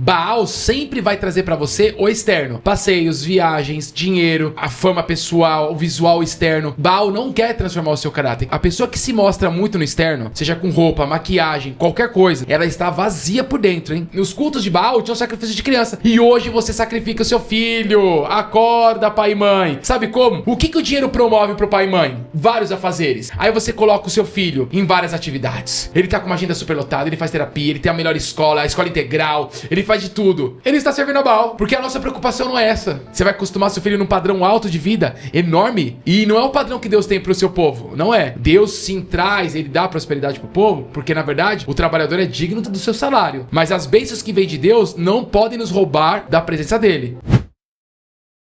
Baal sempre vai trazer pra você o externo. Passeios, viagens, dinheiro, a fama pessoal, o visual externo. Baal não quer transformar o seu caráter. A pessoa que se mostra muito no externo, seja com roupa, maquiagem, qualquer coisa, ela está vazia por dentro, hein? Nos cultos de Baal tinha um sacrifício de criança. E hoje você sacrifica o seu filho. Acorda, pai e mãe. Sabe como? O que o dinheiro promove pro pai e mãe? Vários afazeres. Aí você coloca o seu filho em várias atividades. Ele tá com uma agenda superlotada, ele faz terapia, ele tem a melhor escola, a escola integral, ele faz de tudo. Ele está servindo a Baal, porque a nossa preocupação não é essa. Você vai acostumar seu filho num padrão alto de vida, enorme, e não é o padrão que Deus tem pro seu povo, não é. Deus sim traz, ele dá prosperidade pro povo, porque na verdade o trabalhador é digno do seu salário. Mas as bênçãos que vêm de Deus não podem nos roubar da presença dele.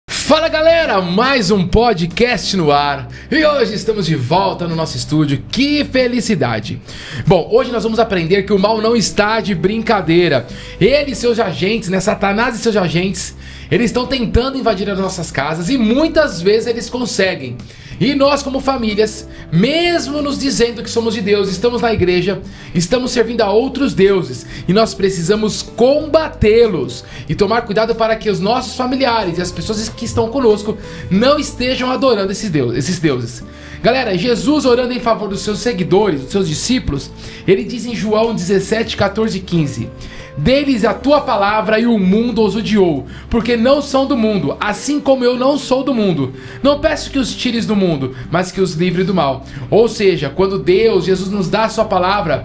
Fala galera, mais um podcast no ar e hoje estamos de volta no nosso estúdio, que felicidade! Bom, hoje nós vamos aprender que o mal não está de brincadeira. Ele e seus agentes, né, Satanás e seus agentes, eles estão tentando invadir as nossas casas e muitas vezes eles conseguem. E nós como famílias, mesmo nos dizendo que somos de Deus, estamos na igreja, estamos servindo a outros deuses e nós precisamos combatê-los e tomar cuidado para que os nossos familiares e as pessoas que estão conosco não estejam adorando esses deuses. Galera, Jesus orando em favor dos seus seguidores, dos seus discípulos, ele diz em João 17, 14 e 15: deles a tua palavra e o mundo os odiou, porque não são do mundo, assim como eu não sou do mundo. Não peço que os tires do mundo, mas que os livre do mal. Ou seja, quando Jesus nos dá a sua palavra,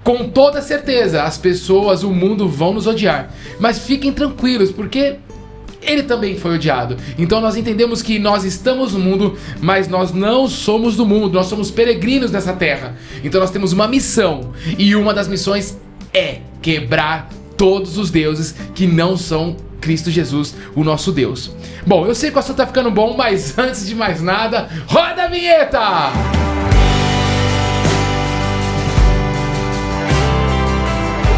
com toda certeza as pessoas, o mundo vão nos odiar. Mas fiquem tranquilos, porque ele também foi odiado. Então nós entendemos que nós estamos no mundo, mas nós não somos do mundo. Nós somos peregrinos nessa terra. Então nós temos uma missão, e uma das missões é quebrar todos os deuses que não são Cristo Jesus, o nosso Deus. Bom, eu sei que o assunto tá ficando bom, mas antes de mais nada, roda a vinheta!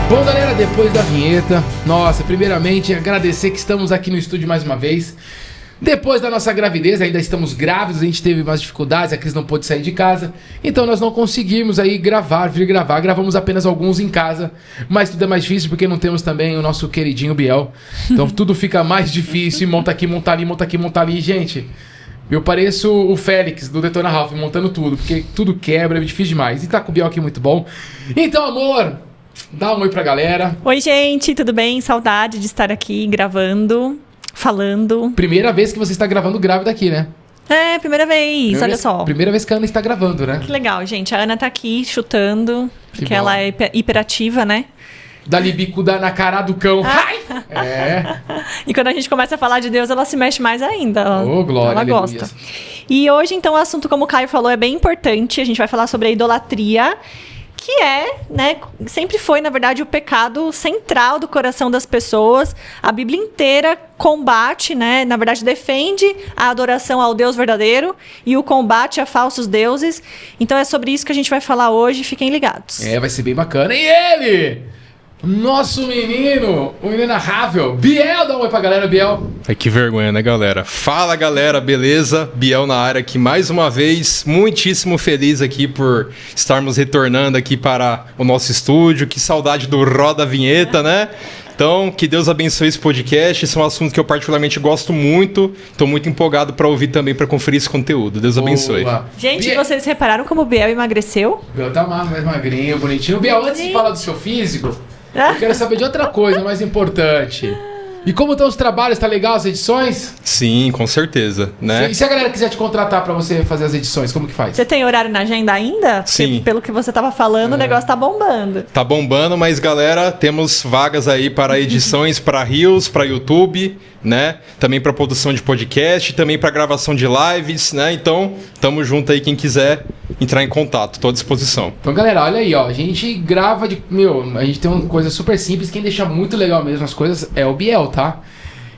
Bom galera, depois da vinheta, nossa, primeiramente agradecer que estamos aqui no estúdio mais uma vez. Depois da nossa gravidez, ainda estamos grávidos, a gente teve umas dificuldades, a Cris não pôde sair de casa, então nós não conseguimos aí gravamos apenas alguns em casa, mas tudo é mais difícil porque não temos também o nosso queridinho Biel, então tudo fica mais difícil, monta aqui, monta ali, monta aqui, monta ali, gente. Eu pareço o Félix do Detona Ralph montando tudo, porque tudo quebra, é difícil demais, e tá com o Biel aqui muito bom. Então amor, dá um oi pra galera. Oi gente, tudo bem? Saudade de estar aqui gravando, falando. Primeira vez que você está gravando grávida aqui, né? É, primeira vez, olha só. Primeira vez que a Ana está gravando, né? Que legal, gente. A Ana tá aqui chutando, porque bom. ela é hiperativa, né? Dá-lhe bicuda na cara do cão. Ai! É. E quando a gente começa a falar de Deus, ela se mexe mais ainda. Oh, glória, ela aleluia. gosta. E hoje, então, o assunto, como o Caio falou, é bem importante. A gente vai falar sobre a idolatria, que é, né, sempre foi, na verdade, o pecado central do coração das pessoas. A Bíblia inteira combate, né, na verdade, defende a adoração ao Deus verdadeiro e o combate a falsos deuses. Então é sobre isso que a gente vai falar hoje, fiquem ligados. É, vai ser bem bacana. E ele, nosso menino, o inenarrável, Biel, dá um oi pra galera, Biel. Ai, que vergonha, né, galera? Fala, galera, beleza? Biel na área aqui mais uma vez, muitíssimo feliz aqui por estarmos retornando aqui para o nosso estúdio. Que saudade do Roda Vinheta, né? Então, que Deus abençoe esse podcast. Esse é um assunto que eu particularmente gosto muito. Estou muito empolgado para ouvir também, para conferir esse conteúdo. Deus abençoe. Boa. Gente, Biel, vocês repararam como o Biel emagreceu? Biel tá mais magrinho, bonitinho. Biel, antes de falar do seu físico, eu quero saber de outra coisa mais importante. E como estão os trabalhos? Tá legal as edições? Sim, com certeza, né? E se a galera quiser te contratar pra você fazer as edições, como que faz? Você tem horário na agenda ainda? Porque, Sim. pelo que você tava falando, o negócio tá bombando. Tá bombando, mas galera, temos vagas aí para edições para Reels, para YouTube, né? Também para produção de podcast, também para gravação de lives, né? Então, tamo junto aí, quem quiser entrar em contato, tô à disposição. Então, galera, olha aí, ó. A gente grava de... a gente tem uma coisa super simples. Quem deixa muito legal mesmo as coisas é o Biel, tá?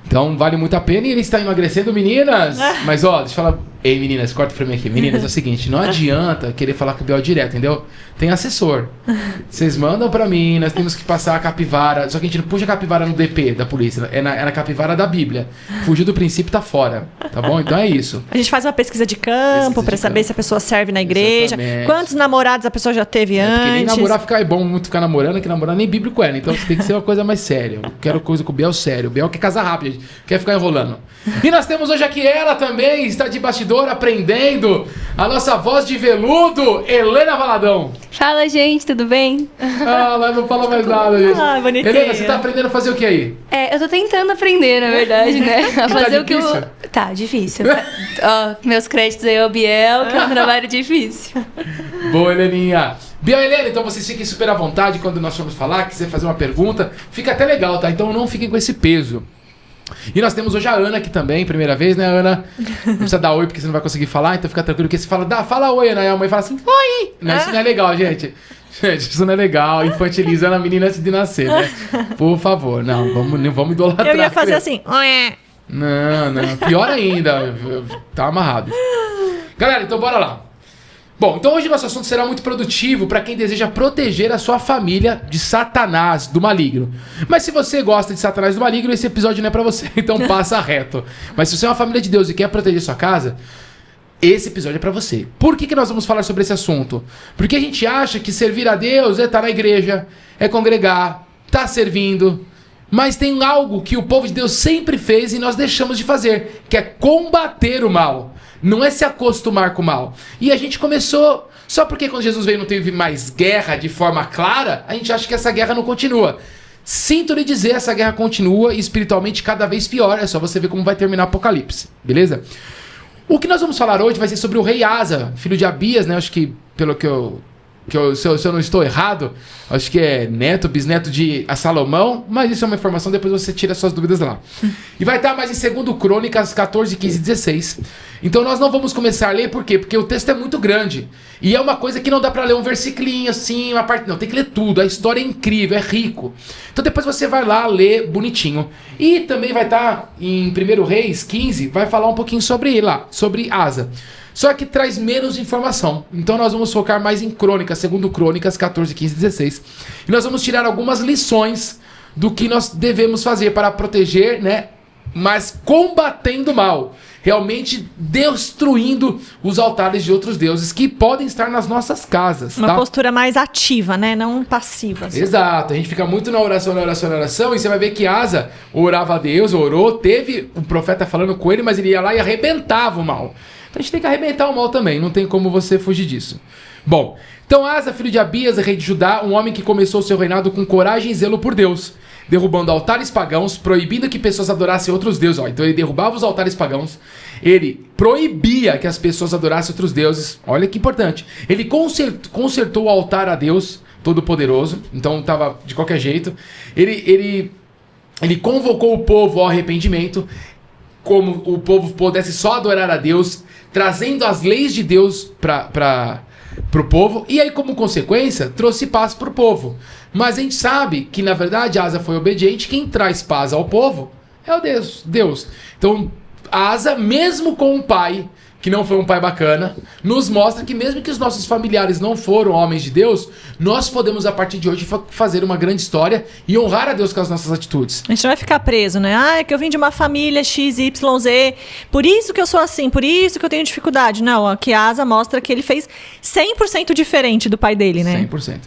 Então, vale muito a pena. E ele está emagrecendo, meninas. Mas, ó, deixa eu falar... Ei, meninas, corta pra mim aqui. Meninas, é o seguinte, não adianta querer falar com o Biel direto, entendeu? Tem assessor. Vocês mandam pra mim, nós temos que passar a capivara. Só que a gente não puxa a capivara no DP da polícia, é na capivara da Bíblia. Fugiu do princípio, tá fora, tá bom? Então é isso. A gente faz uma pesquisa de campo pra saber se a pessoa serve na igreja. Exatamente. Quantos namorados a pessoa já teve antes. Porque nem namorar é bom muito ficar namorando, que namorar nem bíblico é, né? Então tem que ser uma coisa mais séria. Eu quero coisa com o Biel sério. O Biel quer casar rápido, quer ficar enrolando. E nós temos hoje aqui ela também, está de bastidor aprendendo, a nossa voz de veludo, Helena Valadão. Fala, gente, tudo bem? Ah, mas não fala mais nada, gente. Ah, bonitinha. Helena, você tá aprendendo a fazer o que aí? Eu tô tentando aprender, na verdade, né? A fazer Tá o que eu... difícil? Tá, difícil. Ó, meus créditos aí ao Biel, que é um trabalho difícil. Boa, Heleninha. Biel e Helena, então vocês fiquem super à vontade quando nós formos falar, quiser fazer uma pergunta, fica até legal, tá? Então não fiquem com esse peso. E nós temos hoje a Ana aqui também, primeira vez, né, Ana? Não precisa dar oi porque você não vai conseguir falar, então fica tranquilo que você fala oi, Ana, e a mãe fala assim, oi! Não, isso não é legal, gente. Gente, isso não é legal, infantilizando a menina antes de nascer, né? Por favor, não vamos idolatrar. Eu ia fazer assim, oi. Não, pior ainda, tá amarrado. Galera, então bora lá. Bom, então hoje nosso assunto será muito produtivo para quem deseja proteger a sua família de Satanás, do maligno. Mas se você gosta de Satanás do maligno, esse episódio não é para você, então passa reto. Mas se você é uma família de Deus e quer proteger sua casa, esse episódio é para você. Por que nós vamos falar sobre esse assunto? Porque a gente acha que servir a Deus é estar na igreja, é congregar, tá servindo. Mas tem algo que o povo de Deus sempre fez e nós deixamos de fazer, que é combater o mal. Não é se acostumar com o mal. E a gente começou... Só porque quando Jesus veio não teve mais guerra de forma clara, a gente acha que essa guerra não continua. Sinto lhe dizer, essa guerra continua e espiritualmente cada vez pior. É só você ver como vai terminar o Apocalipse. Beleza? O que nós vamos falar hoje vai ser sobre o rei Asa, filho de Abias, né? Acho que, pelo que eu se eu não estou errado, acho que é neto, bisneto de Salomão, mas isso é uma informação, depois você tira suas dúvidas lá. E vai estar mais em 2 Crônicas 14, 15 e 16. Então nós não vamos começar a ler, por quê? Porque o texto é muito grande. E é uma coisa que não dá pra ler um versiclinho assim, uma parte... Não, tem que ler tudo. A história é incrível, é rico. Então depois você vai lá ler bonitinho. E também vai estar em 1 Reis 15, vai falar um pouquinho sobre Asa. Só que traz menos informação. Então nós vamos focar mais em Crônicas, 2 Crônicas 14, 15 e 16. E nós vamos tirar algumas lições do que nós devemos fazer para proteger, né? Mas combatendo o mal. Realmente destruindo os altares de outros deuses que podem estar nas nossas casas. Uma postura mais ativa, né? Não passiva. Exato. A gente fica muito na oração. E você vai ver que Asa orava a Deus, orou. Teve um profeta falando com ele, mas ele ia lá e arrebentava o mal. Então a gente tem que arrebentar o mal também, não tem como você fugir disso. Bom, então Asa, filho de Abias, rei de Judá, um homem que começou seu reinado com coragem e zelo por Deus, derrubando altares pagãos, proibindo que pessoas adorassem outros deuses. Então ele derrubava os altares pagãos, ele proibia que as pessoas adorassem outros deuses. Olha que importante. Ele consertou o altar a Deus Todo-Poderoso, então estava de qualquer jeito. Ele convocou o povo ao arrependimento, como o povo pudesse só adorar a Deus, trazendo as leis de Deus para o povo, e aí como consequência trouxe paz para o povo. Mas a gente sabe que na verdade Asa foi obediente, quem traz paz ao povo é o Deus. Então Asa, mesmo com um pai que não foi um pai bacana, nos mostra que mesmo que os nossos familiares não foram homens de Deus, nós podemos a partir de hoje fazer uma grande história e honrar a Deus com as nossas atitudes. A gente não vai ficar preso, né? Ah, é que eu vim de uma família XYZ, por isso que eu sou assim, por isso que eu tenho dificuldade. Não, aqui Asa mostra que ele fez 100% diferente do pai dele, né? 100%.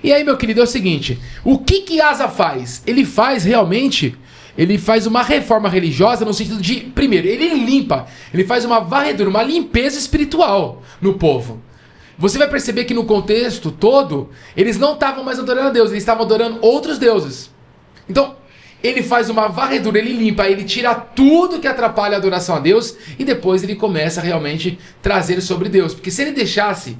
E aí, meu querido, é o seguinte, o que Asa faz? Ele faz realmente... Ele faz uma reforma religiosa no sentido de, primeiro, ele limpa, ele faz uma varredura, uma limpeza espiritual no povo. Você vai perceber que no contexto todo, eles não estavam mais adorando a Deus, eles estavam adorando outros deuses. Então, ele faz uma varredura, ele limpa, ele tira tudo que atrapalha a adoração a Deus e depois ele começa a realmente trazer sobre Deus. Porque se ele deixasse...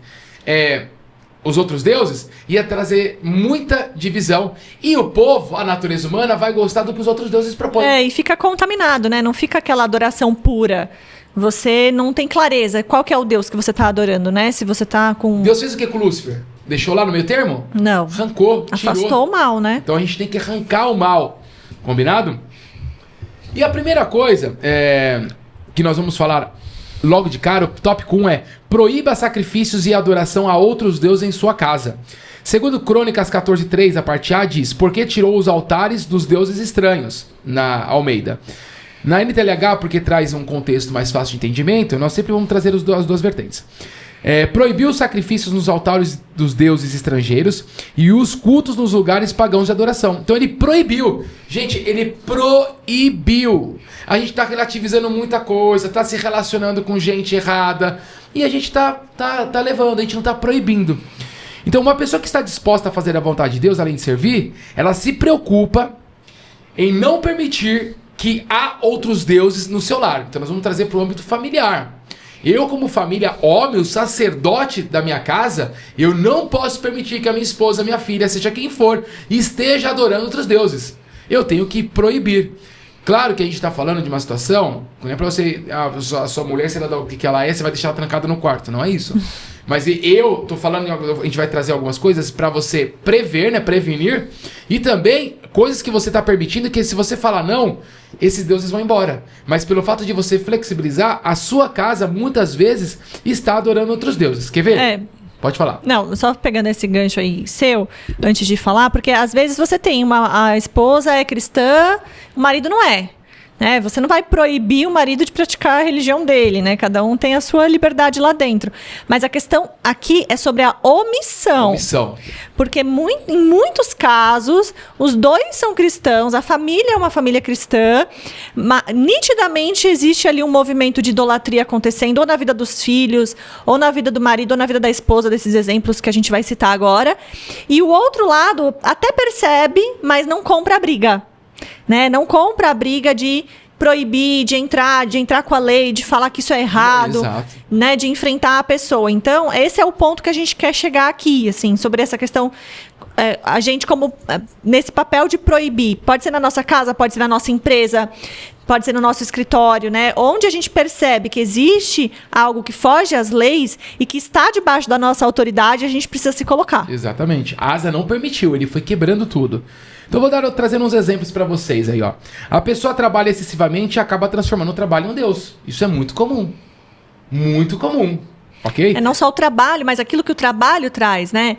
os outros deuses, ia trazer muita divisão. E o povo, a natureza humana, vai gostar do que os outros deuses propõem. E fica contaminado, né? Não fica aquela adoração pura. Você não tem clareza. Qual que é o Deus que você está adorando, né? Se você tá com... Deus fez o que com Lúcifer? Deixou lá no meio termo? Não. Arrancou, tirou. Afastou o mal, né? Então a gente tem que arrancar o mal. Combinado? E a primeira coisa que nós vamos falar logo de cara, o tópico 1 é: proíba sacrifícios e adoração a outros deuses em sua casa. Segundo Crônicas 14:3, a parte A diz: porque tirou os altares dos deuses estranhos, na Almeida. Na NTLH, porque traz um contexto mais fácil de entendimento, nós sempre vamos trazer as duas vertentes. Proibiu os sacrifícios nos altares dos deuses estrangeiros e os cultos nos lugares pagãos de adoração. Então ele proibiu. Gente, ele proibiu. A gente tá relativizando muita coisa, tá se relacionando com gente errada e a gente tá levando, a gente não tá proibindo. Então uma pessoa que está disposta a fazer a vontade de Deus, além de servir, ela se preocupa em não permitir que há outros deuses no seu lar. Então nós vamos trazer para o âmbito familiar. Eu, como família, homem, o sacerdote da minha casa, eu não posso permitir que a minha esposa, minha filha, seja quem for, esteja adorando outros deuses. Eu tenho que proibir. Claro que a gente está falando de uma situação, não é para você, a sua mulher, sei lá o que ela é, você vai deixar ela trancada no quarto, não é isso. Mas eu tô falando, a gente vai trazer algumas coisas para você prever, né, prevenir, e também coisas que você está permitindo que se você falar não, esses deuses vão embora. Mas pelo fato de você flexibilizar, a sua casa muitas vezes está adorando outros deuses. Quer ver? Pode falar. Não, só pegando esse gancho aí seu, antes de falar, porque às vezes você tem a esposa é cristã, o marido não é. Né? Você não vai proibir o marido de praticar a religião dele, né? Cada um tem a sua liberdade lá dentro. Mas a questão aqui é sobre a omissão. Porque em muitos casos, os dois são cristãos, a família é uma família cristã, nitidamente existe ali um movimento de idolatria acontecendo, ou na vida dos filhos, ou na vida do marido, ou na vida da esposa, desses exemplos que a gente vai citar agora. E o outro lado até percebe, mas não compra a briga. Né? Não compra a briga de proibir, de entrar com a lei, de falar que isso é errado, né? De enfrentar a pessoa. Então, esse é o ponto que a gente quer chegar aqui, assim, sobre essa questão. A gente, como nesse papel de proibir, pode ser na nossa casa, pode ser na nossa empresa, pode ser no nosso escritório, né? Onde a gente percebe que existe algo que foge às leis e que está debaixo da nossa autoridade, a gente precisa se colocar. Exatamente. Asa não permitiu, ele foi quebrando tudo. Então eu vou trazendo uns exemplos para vocês aí, ó. A pessoa trabalha excessivamente e acaba transformando o trabalho em um deus. Isso é muito comum. Muito comum. Ok? É não só o trabalho, mas aquilo que o trabalho traz, né?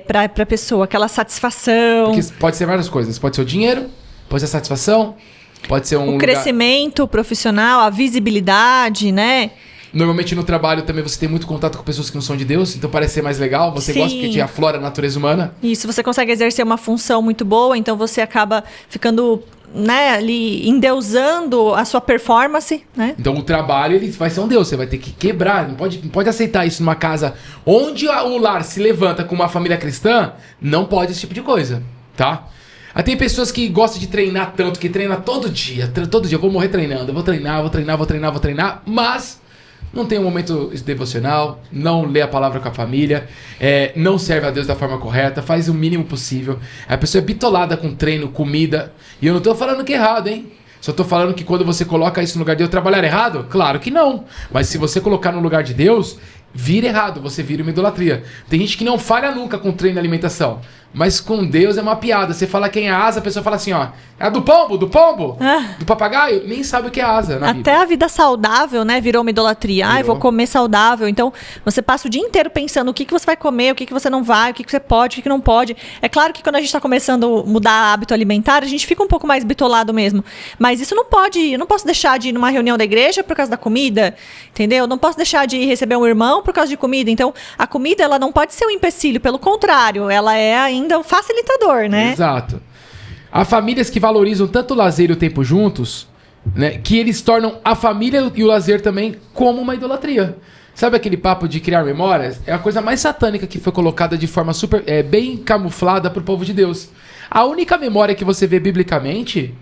Pra pessoa, aquela satisfação. Porque pode ser várias coisas. Pode ser o dinheiro, pode ser a satisfação, pode ser um crescimento profissional, a visibilidade, né? Normalmente no trabalho também você tem muito contato com pessoas que não são de Deus, então parece ser mais legal. Você gosta porque te aflora a natureza humana. Isso, você consegue exercer uma função muito boa, então você acaba ficando, né, ali endeusando a sua performance, né? Então o trabalho ele vai ser um Deus, você vai ter que quebrar, não pode aceitar isso numa casa onde o lar se levanta com uma família cristã, não pode esse tipo de coisa, tá? Aí tem pessoas que gostam de treinar tanto, que treina todo dia, eu vou morrer treinando, eu vou treinar, mas não tem um momento devocional, não lê a palavra com a família, não serve a Deus da forma correta, faz o mínimo possível. A pessoa é bitolada com treino, comida. E eu não tô falando que é errado, hein? Só tô falando que quando você coloca isso no lugar de Deus, trabalhar errado? Claro que não. Mas se você colocar no lugar de Deus, vira errado, você vira uma idolatria. Tem gente que não falha nunca com treino e alimentação. Mas com Deus é uma piada. Você fala quem é asa, a pessoa fala assim, ó. É do pombo? Do papagaio? Nem sabe o que é asa. Até a vida saudável, né? Virou uma idolatria. Eu vou comer saudável. Então, você passa o dia inteiro pensando o que você vai comer, o que você não vai, o que você pode, o que não pode. É claro que quando a gente está começando a mudar hábito alimentar, a gente fica um pouco mais bitolado mesmo. Mas isso não pode. Eu não posso deixar de ir numa reunião da igreja por causa da comida, entendeu? Eu não posso deixar de receber um irmão por causa de comida. Então, a comida, ela não pode ser um empecilho. Pelo contrário, ela é ainda um facilitador, né? Exato. Há famílias que valorizam tanto o lazer e o tempo juntos, né, que eles tornam a família e o lazer também como uma idolatria. Sabe aquele papo de criar memórias? É a coisa mais satânica que foi colocada de forma super bem camuflada pro povo de Deus. A única memória que você vê biblicamente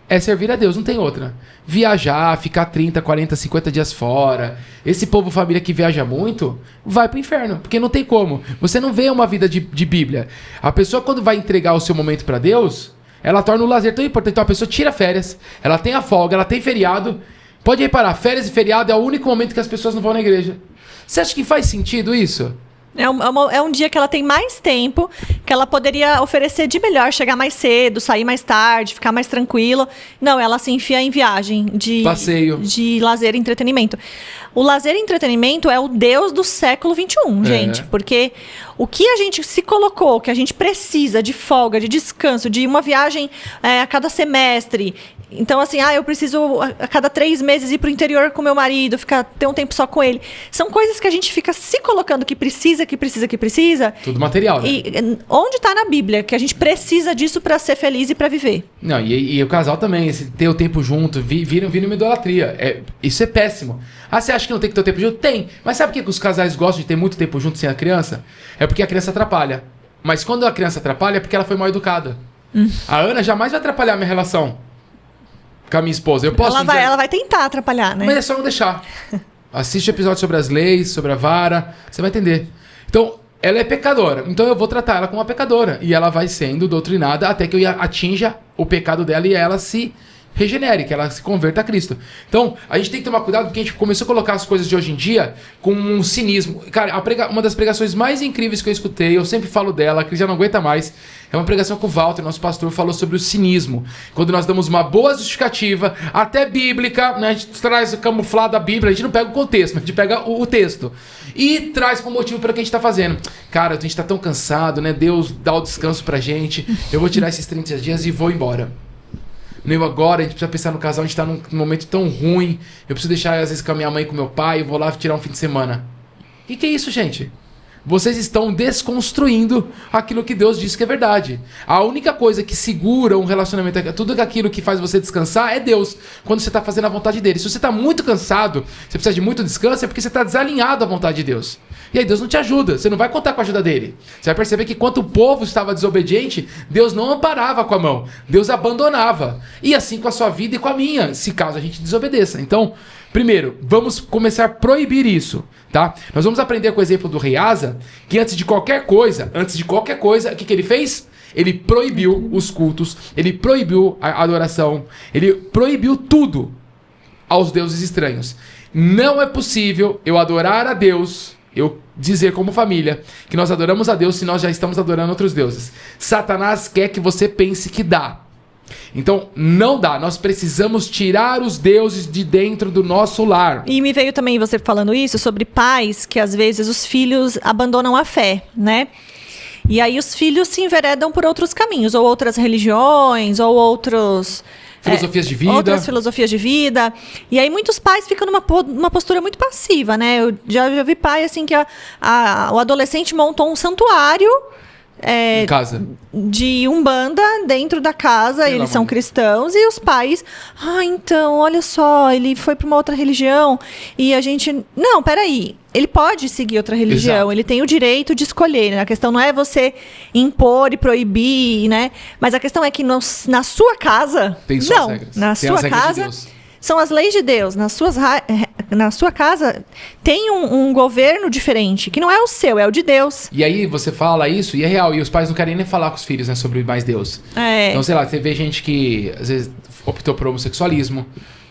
é servir a Deus, não tem outra. Viajar, ficar 30, 40, 50 dias fora. Esse povo família que viaja muito, vai pro inferno, porque não tem como. Você não vê uma vida de Bíblia. A pessoa quando vai entregar o seu momento para Deus, ela torna o lazer tão importante. Então a pessoa tira férias, ela tem a folga, ela tem feriado. Pode reparar, férias e feriado é o único momento que as pessoas não vão na igreja. Você acha que faz sentido isso? É um dia que ela tem mais tempo, que ela poderia oferecer de melhor, chegar mais cedo, sair mais tarde, ficar mais tranquilo. Não, ela se enfia em viagem de Passeio. de lazer e entretenimento. O lazer e entretenimento é o Deus do século XXI, gente. Porque o que a gente se colocou, que a gente precisa de folga, de descanso, de uma viagem a cada semestre. Então, assim, eu preciso a cada 3 meses ir pro interior com meu marido, ter um tempo só com ele. São coisas que a gente fica se colocando que precisa. Tudo material, né? E onde tá na Bíblia que a gente precisa disso pra ser feliz e pra viver? Não, e o casal também, esse ter o tempo junto, vira uma idolatria. Isso é péssimo. Você acha que não tem que ter o tempo junto? Tem. Mas sabe por que os casais gostam de ter muito tempo junto sem a criança? É porque a criança atrapalha. Mas quando a criança atrapalha é porque ela foi mal educada. A Ana jamais vai atrapalhar a minha relação com a minha esposa. Ela vai tentar atrapalhar, né? Mas é só não deixar. Assiste o episódio sobre as leis, sobre a vara, você vai entender. Então, ela é pecadora. Então eu vou tratar ela como uma pecadora. E ela vai sendo doutrinada até que eu atinja o pecado dela e ela se regenere, que ela se converta a Cristo. Então, a gente tem que tomar cuidado porque a gente começou a colocar as coisas de hoje em dia com um cinismo. Cara, uma das pregações mais incríveis que eu escutei, eu sempre falo dela, a Cris já não aguenta mais, é uma pregação que o Walter, nosso pastor, falou sobre o cinismo. Quando nós damos uma boa justificativa, até bíblica, né, a gente traz o camuflado da Bíblia, a gente não pega o contexto, mas a gente pega o texto. E traz como motivo para o que a gente está fazendo. Cara, a gente está tão cansado, né? Deus dá o descanso pra gente. Eu vou tirar esses 30 dias e vou embora. Nem agora, a gente precisa pensar no casal, a gente tá num momento tão ruim. Eu preciso deixar, às vezes, com a minha mãe e com o meu pai, eu vou lá tirar um fim de semana. O que é isso, gente? Vocês estão desconstruindo aquilo que Deus disse que é verdade. A única coisa que segura um relacionamento, tudo aquilo que faz você descansar é Deus, quando você está fazendo a vontade dele. Se você está muito cansado, você precisa de muito descanso, é porque você está desalinhado à vontade de Deus. E aí Deus não te ajuda, você não vai contar com a ajuda dele. Você vai perceber que quando o povo estava desobediente, Deus não amparava com a mão, Deus abandonava. E assim com a sua vida e com a minha, se caso a gente desobedeça. Então, primeiro, vamos começar a proibir isso, tá? Nós vamos aprender com o exemplo do rei Asa, que antes de qualquer coisa, o que ele fez? Ele proibiu os cultos, ele proibiu a adoração, ele proibiu tudo aos deuses estranhos. Não é possível eu adorar a Deus, eu dizer como família que nós adoramos a Deus se nós já estamos adorando outros deuses. Satanás quer que você pense que dá. Então, não dá. Nós precisamos tirar os deuses de dentro do nosso lar. E me veio também você falando isso sobre pais que às vezes os filhos abandonam a fé, né? E aí os filhos se enveredam por outros caminhos, ou outras religiões, ou outros... Filosofias de vida. Outras filosofias de vida. E aí muitos pais ficam numa postura muito passiva, né? Eu já vi pai assim que o adolescente montou um santuário em casa. De umbanda dentro da casa, eles são cristãos, e os pais, então, olha só, ele foi para uma outra religião, e a gente... Não, peraí, ele pode seguir outra religião, exato, ele tem o direito de escolher, né? A questão não é você impor e proibir, né? Mas a questão é que na sua casa... Tem suas regras. Na tem sua casa... São as leis de Deus. Na sua casa tem um governo diferente, que não é o seu, é o de Deus. E aí você fala isso e é real. E os pais não querem nem falar com os filhos, né, sobre mais Deus. Então, sei lá, você vê gente que às vezes optou por homossexualismo,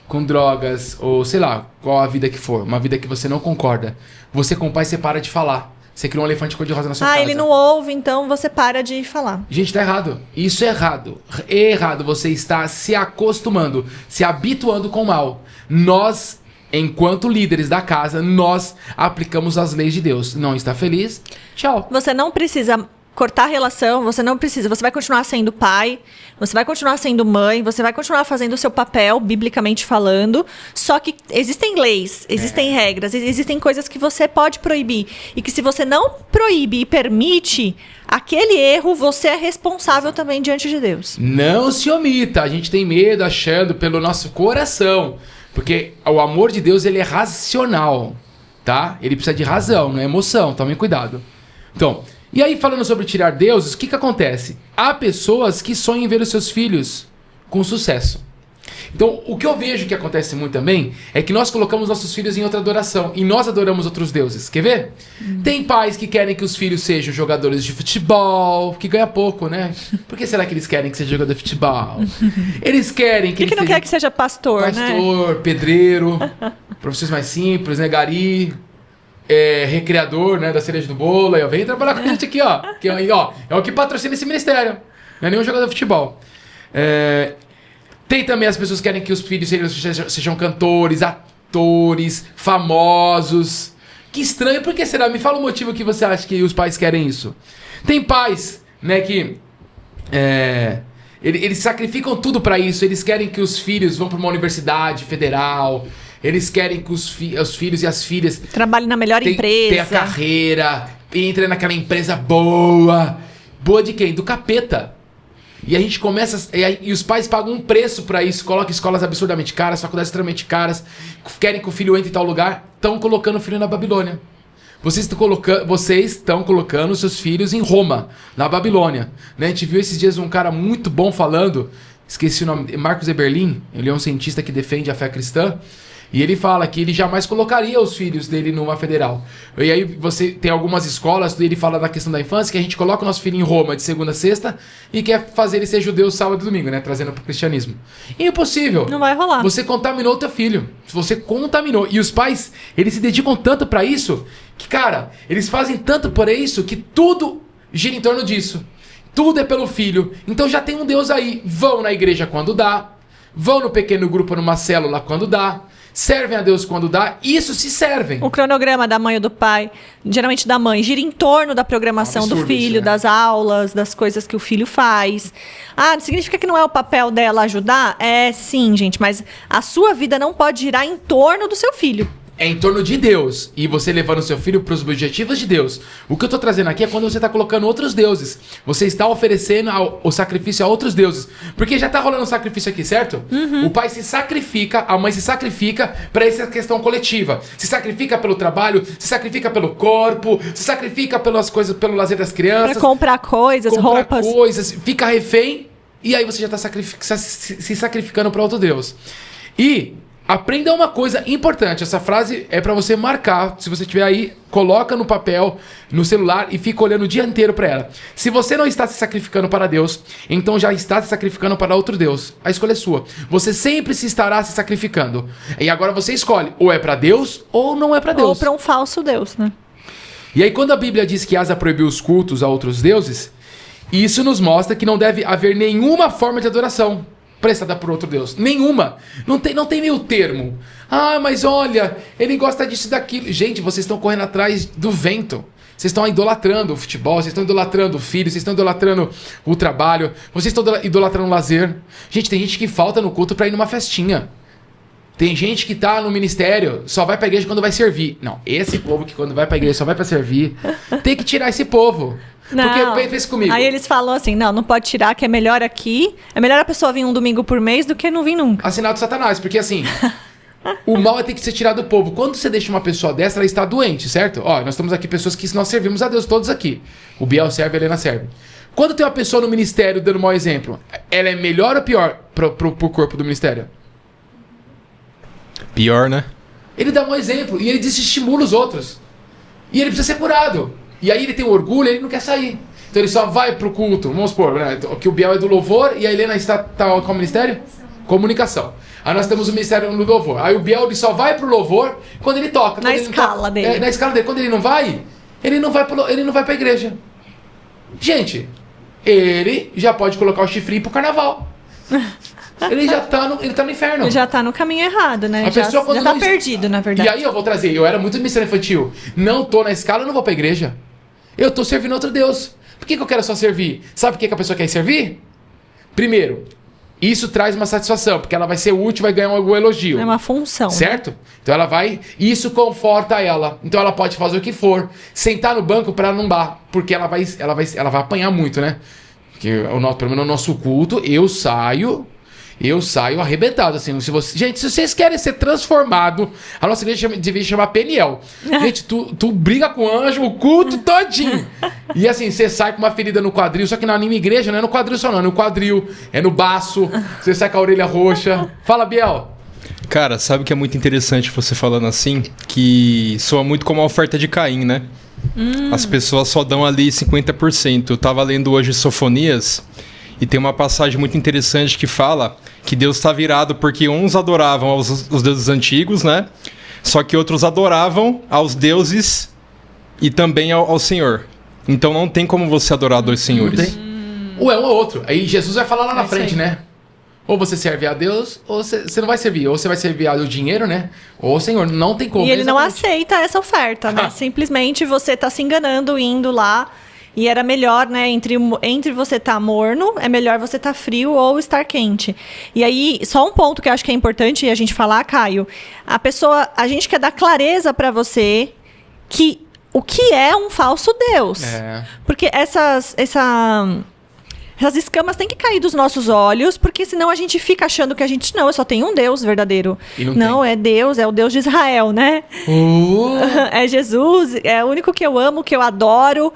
com drogas, ou sei lá, qual a vida que for. Uma vida que você não concorda. Você com o pai, você para de falar. Você cria um elefante cor-de-rosa na sua casa. Ele não ouve, então você para de falar. Gente, tá errado. Isso é errado. É errado. Você está se acostumando, se habituando com o mal. Nós, enquanto líderes da casa, nós aplicamos as leis de Deus. Não está feliz? Tchau. Você não precisa cortar a relação, você não precisa. Você vai continuar sendo pai, você vai continuar sendo mãe, você vai continuar fazendo o seu papel, biblicamente falando, só que existem leis, existem regras, existem coisas que você pode proibir, e que se você não proíbe e permite aquele erro, você é responsável também diante de Deus. Não se omita, a gente tem medo achando pelo nosso coração, porque o amor de Deus, ele é racional, tá? Ele precisa de razão, não é emoção, tomem cuidado. Então, e aí, falando sobre tirar deuses, o que acontece? Há pessoas que sonham em ver os seus filhos com sucesso. Então, o que eu vejo que acontece muito também é que nós colocamos nossos filhos em outra adoração e nós adoramos outros deuses. Quer ver? Tem pais que querem que os filhos sejam jogadores de futebol, que ganha pouco, né? Por que será que eles querem que seja jogador de futebol? Eles querem que ele não quer que seja pastor, né? Pastor, pedreiro, profissões mais simples, né? Gari. recreador, né, da cereja do bolo, aí, ó, vem trabalhar com a gente aqui, ó. Que, aí, ó, é o que patrocina esse ministério. Não é nenhum jogador de futebol. Tem também as pessoas que querem que os filhos sejam cantores, atores, famosos. Que estranho, por que será? Me fala o motivo que você acha que os pais querem isso. Tem pais, né, que eles sacrificam tudo pra isso. Eles querem que os filhos vão pra uma universidade federal. Eles querem que os filhos e as filhas trabalhem na melhor empresa. Tenham a carreira, entrem naquela empresa boa. Boa de quem? Do capeta. E a gente começa... E os pais pagam um preço pra isso. Colocam escolas absurdamente caras, faculdades extremamente caras. Querem que o filho entre em tal lugar. Estão colocando o filho na Babilônia. Vocês estão colocando seus filhos em Roma, na Babilônia. Né? A gente viu esses dias um cara muito bom falando... Esqueci o nome. Marcos Eberlin. Ele é um cientista que defende a fé cristã. E ele fala que ele jamais colocaria os filhos dele numa federal. E aí você tem algumas escolas, ele fala da questão da infância, que a gente coloca o nosso filho em Roma de segunda a sexta e quer fazer ele ser judeu sábado e domingo, né? Trazendo pro cristianismo. Impossível. Não vai rolar. Você contaminou o teu filho. Você contaminou. E os pais, eles se dedicam tanto pra isso, que, cara, eles fazem tanto por isso, que tudo gira em torno disso. Tudo é pelo filho. Então já tem um Deus aí. Vão na igreja quando dá. Vão no pequeno grupo, numa célula quando dá. Servem a Deus quando dá, isso se servem. O cronograma da mãe ou do pai, geralmente da mãe, gira em torno da programação do filho, isso, né? das aulas, das coisas que o filho faz. Ah, significa que não é o papel dela ajudar? É sim, gente, mas a sua vida não pode girar em torno do seu filho. É em torno de Deus. E você levando seu filho para os objetivos de Deus. O que eu tô trazendo aqui é quando você tá colocando outros deuses. Você está oferecendo o sacrifício a outros deuses. Porque já tá rolando um sacrifício aqui, certo? Uhum. O pai se sacrifica, a mãe se sacrifica para essa questão coletiva. Se sacrifica pelo trabalho, se sacrifica pelo corpo, se sacrifica pelas coisas, pelo lazer das crianças. Pra comprar coisas, roupas. Fica refém. E aí você já tá se sacrificando para outro Deus. E... aprenda uma coisa importante. Essa frase é pra você marcar. Se você tiver aí, coloca no papel, no celular e fica olhando o dia inteiro pra ela. Se você não está se sacrificando para Deus, então já está se sacrificando para outro Deus. A escolha é sua. Você sempre se estará se sacrificando. E agora você escolhe, ou é pra Deus ou não é pra Deus. Ou pra um falso Deus, né? E aí quando a Bíblia diz que Asa proibiu os cultos a outros deuses, isso nos mostra que não deve haver nenhuma forma de adoração prestada por outro Deus. Nenhuma. Não tem meio termo. Ah, mas olha, ele gosta disso e daquilo. Gente, vocês estão correndo atrás do vento. Vocês estão idolatrando o futebol, vocês estão idolatrando o filho, vocês estão idolatrando o trabalho, vocês estão idolatrando o lazer. Gente, tem gente que falta no culto pra ir numa festinha. Tem gente que tá no ministério, só vai pra igreja quando vai servir. Não, esse povo que quando vai pra igreja só vai pra servir, tem que tirar esse povo. Não. Porque, pensa comigo. Aí eles falam assim, não pode tirar, que é melhor aqui. É melhor a pessoa vir um domingo por mês do que não vir nunca. Assinado Satanás, porque assim, o mal é ter que ser tirado do povo. Quando você deixa uma pessoa dessa, ela está doente, certo? Ó, nós temos aqui pessoas que nós servimos a Deus todos aqui. O Biel serve, a Helena serve. Quando tem uma pessoa no ministério dando um mau exemplo, ela é melhor ou pior pro corpo do ministério? Pior, né? Ele dá um exemplo e ele desestimula os outros. E ele precisa ser curado. E aí ele tem orgulho, ele não quer sair. Então ele só vai pro culto. Vamos supor, né, que o Biel é do louvor e a Helena está qual o ministério? Comunicação. Aí nós temos o ministério do louvor. Aí o Biel ele só vai pro louvor quando ele toca. Na escala dele. Na escala dele. Quando ele não vai pra igreja. Gente, ele já pode colocar o chifrinho pro carnaval. Ele já tá no inferno. Ele já tá no caminho errado, né? A pessoa quando já tá não... perdido, na verdade. E aí eu vou trazer, eu era muito ministério infantil. Não tô na escala, eu não vou pra igreja. Eu tô servindo outro Deus. Por que eu quero só servir? Sabe por que a pessoa quer servir? Primeiro, isso traz uma satisfação, porque ela vai ser útil, vai ganhar algum elogio. É uma função. Certo? Né? Então ela vai... Isso conforta ela. Então ela pode fazer o que for. Sentar no banco pra não bar. Porque ela vai apanhar muito, né? Porque pelo menos no nosso culto, eu saio arrebentado, assim. Gente, se vocês querem ser transformado, a nossa igreja devia chamar Peniel. Gente, tu briga com o anjo o culto todinho. E assim, você sai com uma ferida no quadril, só que na minha igreja não é no quadril só não, é no quadril, é no baço, você sai com a orelha roxa. Fala, Biel. Cara, sabe o que é muito interessante você falando assim? Que soa muito como a oferta de Caim, né? As pessoas só dão ali 50%. Eu tava lendo hoje Sofonias... E tem uma passagem muito interessante que fala que Deus está virado porque uns adoravam os deuses antigos, né? Só que outros adoravam aos deuses e também ao Senhor. Então não tem como você adorar dois senhores. Não tem. Ou é um ou outro. Aí Jesus vai falar lá na É frente, isso aí. né? Ou você serve a Deus, ou você não vai servir. Ou você vai servir ao dinheiro, né? Ou ao Senhor. Não tem como. E ele não Exatamente. aceita essa oferta, né? Simplesmente você tá se enganando indo lá. E era melhor, né? Entre você tá morno, é melhor você tá frio ou estar quente. E aí, só um ponto que eu acho que é importante a gente falar, Caio. A gente quer dar clareza pra você que o que é um falso Deus. É. Porque essas escamas têm que cair dos nossos olhos, porque senão a gente fica achando que eu só tenho um Deus verdadeiro. E não é Deus, é o Deus de Israel, né? É Jesus, é o único que eu amo, que eu adoro.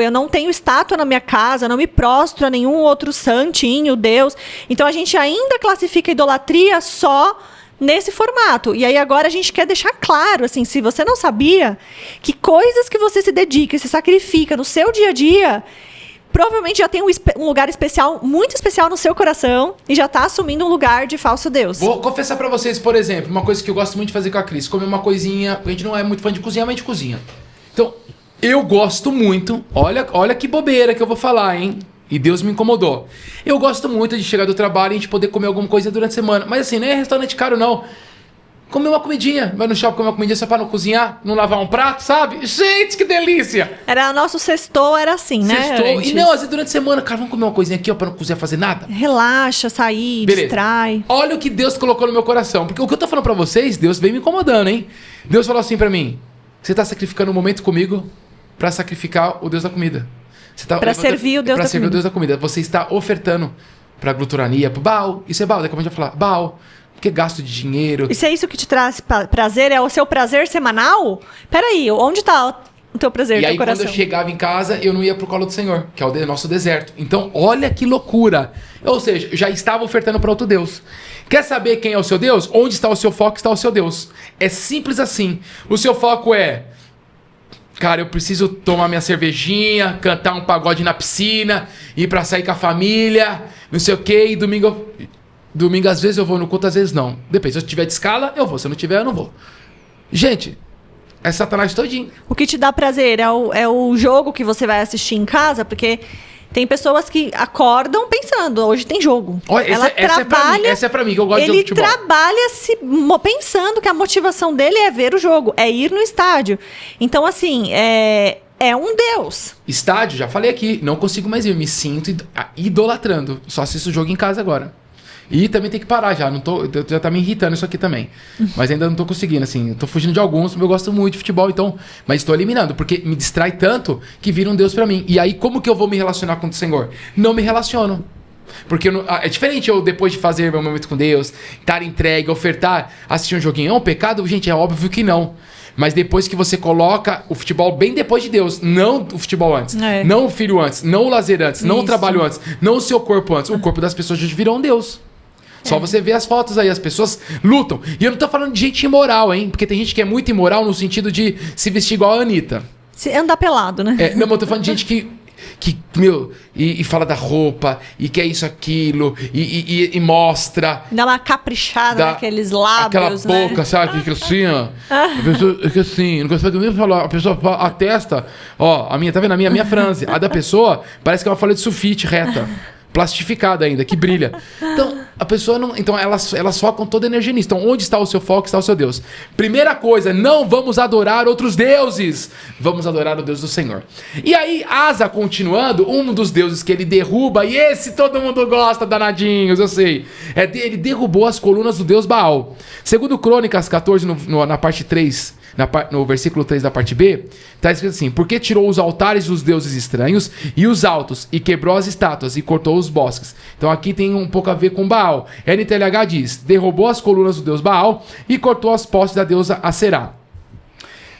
Eu não tenho estátua na minha casa, eu não me prostro a nenhum outro santinho, Deus. Então a gente ainda classifica a idolatria só nesse formato. E aí agora a gente quer deixar claro, assim, se você não sabia, que coisas que você se dedica e se sacrifica no seu dia a dia, provavelmente já tem um lugar especial, muito especial no seu coração e já tá assumindo um lugar de falso Deus. Vou confessar pra vocês, por exemplo, uma coisa que eu gosto muito de fazer com a Cris. Comer uma coisinha, a gente não é muito fã de cozinhar, mas a gente cozinha. Então, eu gosto muito, olha que bobeira que eu vou falar, hein? E Deus me incomodou. Eu gosto muito de chegar do trabalho e a gente poder comer alguma coisa durante a semana. Mas assim, não é restaurante caro, não. Comer uma comidinha. Vai no shopping comer uma comidinha só pra não cozinhar, não lavar um prato, sabe? Gente, que delícia! Nosso sextou era assim, né? Sextou. Antes. E não, às vezes durante a semana, cara, vamos comer uma coisinha aqui, ó, pra não cozinhar fazer nada. Relaxa, sair, Beleza. distrai. Olha o que Deus colocou no meu coração. Porque o que eu tô falando pra vocês, Deus vem me incomodando, hein? Deus falou assim pra mim: você tá sacrificando um momento comigo pra sacrificar o Deus da comida. Você tá, Pra servir o Deus pra da servir o comida. Deus da comida. Você está ofertando pra gluturania, pro Baal. Isso é Baal, daqui a pouco a gente vai falar Baal. Porque gasto de dinheiro. E se é isso que te traz prazer, é o seu prazer semanal? Peraí, onde tá o teu prazer, E teu aí, coração? quando eu chegava em casa, eu não ia pro colo do Senhor, que é o nosso deserto. Então, olha que loucura. Ou seja, eu já estava ofertando para outro Deus. Quer saber quem é o seu Deus? Onde está o seu foco, está o seu Deus. É simples assim. O seu foco é: cara, eu preciso tomar minha cervejinha, cantar um pagode na piscina, ir pra sair com a família, não sei o quê, e domingo às vezes eu vou no culto, às vezes não. Depende, se eu tiver de escala, eu vou. Se eu não tiver, eu não vou. Gente, é Satanás todinho. O que te dá prazer é o jogo que você vai assistir em casa, porque tem pessoas que acordam pensando, hoje tem jogo. Olha, essa é pra mim, que eu gosto de jogo de futebol. Ele trabalha pensando que a motivação dele é ver o jogo, é ir no estádio. Então, assim, é um Deus. Estádio, já falei aqui, não consigo mais ir, me sinto idolatrando. Só assisto o jogo em casa agora. E também tem que parar já, já tá me irritando isso aqui também. Mas ainda não tô conseguindo, assim, eu tô fugindo de alguns, eu gosto muito de futebol, então, mas tô eliminando, porque me distrai tanto que vira um Deus pra mim. E aí, como que eu vou me relacionar com o Senhor? Não me relaciono. Porque é diferente eu, depois de fazer meu momento com Deus, estar entregue, ofertar, assistir um joguinho. É um pecado? Gente, é óbvio que não. Mas depois que você coloca o futebol bem depois de Deus, não o futebol antes, não o filho antes, não o lazer antes, não o trabalho antes, não o seu corpo antes, o corpo das pessoas já virou um Deus. Só você ver as fotos aí, as pessoas lutam. E eu não tô falando de gente imoral, hein? Porque tem gente que é muito imoral no sentido de se vestir igual a Anitta. Se andar pelado, né? Não, mas eu tô falando de gente que e fala da roupa, e quer isso, aquilo, e mostra. Dá uma caprichada naqueles lábios, aquela boca, né? sabe? Que assim, ó. A pessoa, que assim, não consegue nem falar. A pessoa, a testa, ó, a minha, tá vendo? A minha franze. A da pessoa parece que é uma folha de sulfite reta. Plastificada ainda, que brilha. Então, a pessoa não. Então, elas focam toda a energia nisso. Então, onde está o seu foco, está o seu Deus. Primeira coisa, não vamos adorar outros deuses. Vamos adorar o Deus do Senhor. E aí, Asa, continuando, um dos deuses que ele derruba, e esse todo mundo gosta, danadinhos, eu sei. Ele derrubou as colunas do deus Baal. Segundo Crônicas 14, na parte 3. No versículo 3 da parte B, está escrito assim: porque tirou os altares dos deuses estranhos e os altos, e quebrou as estátuas, e cortou os bosques. Então aqui tem um pouco a ver com Baal. NTLH diz: derrubou as colunas do deus Baal e cortou as postes da deusa Aserá.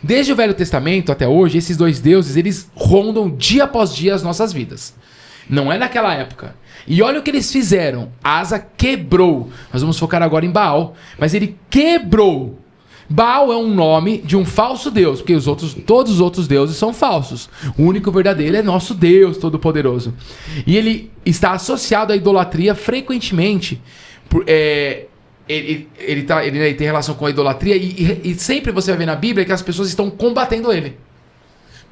Desde o Velho Testamento até hoje, esses dois deuses, eles rondam dia após dia as nossas vidas. Não é naquela época. E olha o que eles fizeram. Asa quebrou. Nós vamos focar agora em Baal, mas ele quebrou. Baal é um nome de um falso deus, porque todos os outros deuses são falsos. O único verdadeiro é nosso Deus Todo-Poderoso. E ele está associado à idolatria frequentemente. ele tem relação com a idolatria e sempre você vai ver na Bíblia que as pessoas estão combatendo ele.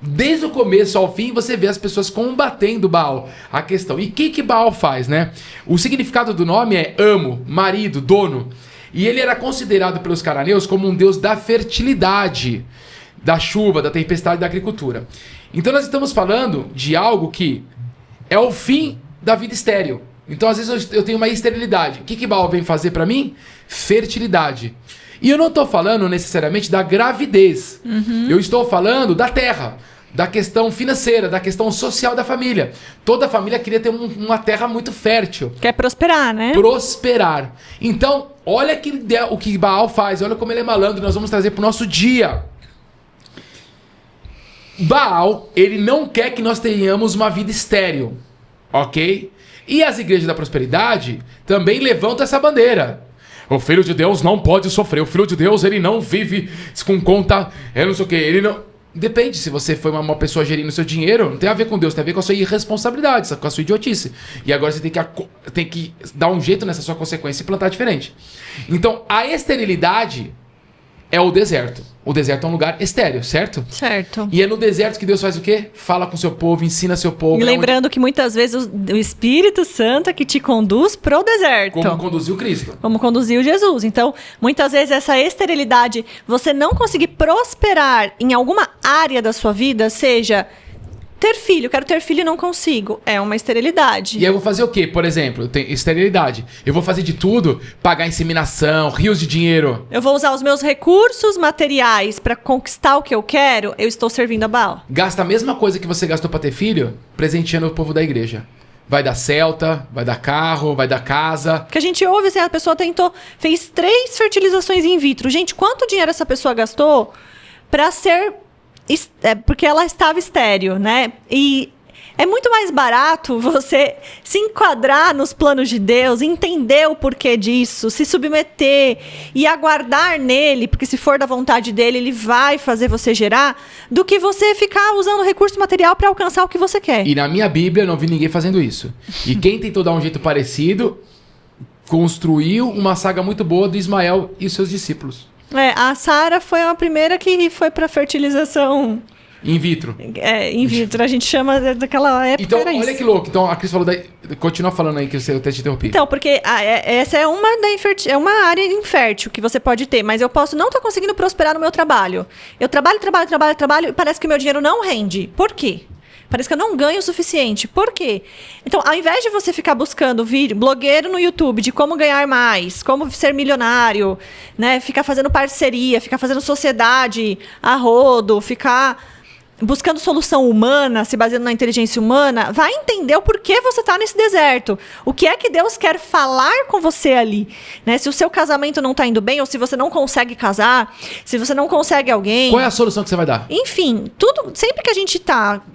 Desde o começo ao fim, você vê as pessoas combatendo Baal, a questão. E o que Baal faz, né? O significado do nome é amo, marido, dono. E ele era considerado pelos cananeus como um deus da fertilidade, da chuva, da tempestade, da agricultura. Então nós estamos falando de algo que é o fim da vida estéril. Então às vezes eu tenho uma esterilidade. O que Baal vem fazer para mim? Fertilidade. E eu não estou falando necessariamente da gravidez. Eu estou falando da terra, da questão financeira, da questão social da família. Toda família queria ter uma terra muito fértil. Quer prosperar, né? Prosperar. Então, olha o que Baal faz, olha como ele é malandro, nós vamos trazer para o nosso dia. Baal, ele não quer que nós tenhamos uma vida estéril, ok? E as igrejas da prosperidade também levantam essa bandeira. O filho de Deus não pode sofrer. O filho de Deus, ele não vive com conta, não sei o quê. Ele não... Depende, se você foi uma pessoa gerindo seu dinheiro, não tem a ver com Deus, tem a ver com a sua irresponsabilidade, com a sua idiotice. E agora você tem que dar um jeito nessa sua consequência e plantar diferente. Então, a esterilidade é o deserto. O deserto é um lugar estéril, certo? Certo. E é no deserto que Deus faz o quê? Fala com seu povo, ensina seu povo. E lembrando que muitas vezes o Espírito Santo é que te conduz pro deserto. Como conduziu Cristo. Como conduziu Jesus. Então, muitas vezes essa esterilidade, você não conseguir prosperar em alguma área da sua vida, seja ter filho, quero ter filho e não consigo, é uma esterilidade. E aí eu vou fazer o quê? Por exemplo, eu tenho esterilidade. Eu vou fazer de tudo, pagar inseminação, rios de dinheiro. Eu vou usar os meus recursos materiais para conquistar o que eu quero, eu estou servindo a Baal. Gasta a mesma coisa que você gastou para ter filho, presenteando o povo da igreja. Vai dar Celta, vai dar carro, vai dar casa. Porque a gente ouve assim, a pessoa fez 3 fertilizações in vitro. Gente, quanto dinheiro essa pessoa gastou para ser... porque ela estava estéril, né? E é muito mais barato você se enquadrar nos planos de Deus, entender o porquê disso, se submeter e aguardar nele, porque se for da vontade dele, ele vai fazer você gerar, do que você ficar usando recurso material para alcançar o que você quer. E na minha Bíblia eu não vi ninguém fazendo isso. E quem tentou dar um jeito parecido, construiu uma saga muito boa do Ismael e seus discípulos. A Sara foi a primeira que foi para fertilização in vitro. In vitro, a gente chama daquela época. Então, era olha isso. que louco. Então, a Cris falou continua falando aí que eu até te interrompi. Então, porque essa é uma área infértil que você pode ter, mas eu posso não estar conseguindo prosperar no meu trabalho. Eu trabalho e parece que o meu dinheiro não rende. Por quê? Parece que eu não ganho o suficiente. Por quê? Então, ao invés de você ficar buscando vídeo, blogueiro no YouTube de como ganhar mais, como ser milionário, né? Ficar fazendo parceria, ficar fazendo sociedade a rodo, ficar buscando solução humana, se baseando na inteligência humana, vai entender o porquê você está nesse deserto. O que é que Deus quer falar com você ali, né? Se o seu casamento não está indo bem, ou se você não consegue casar, se você não consegue alguém... Qual é a solução que você vai dar? Enfim, tudo, sempre que a gente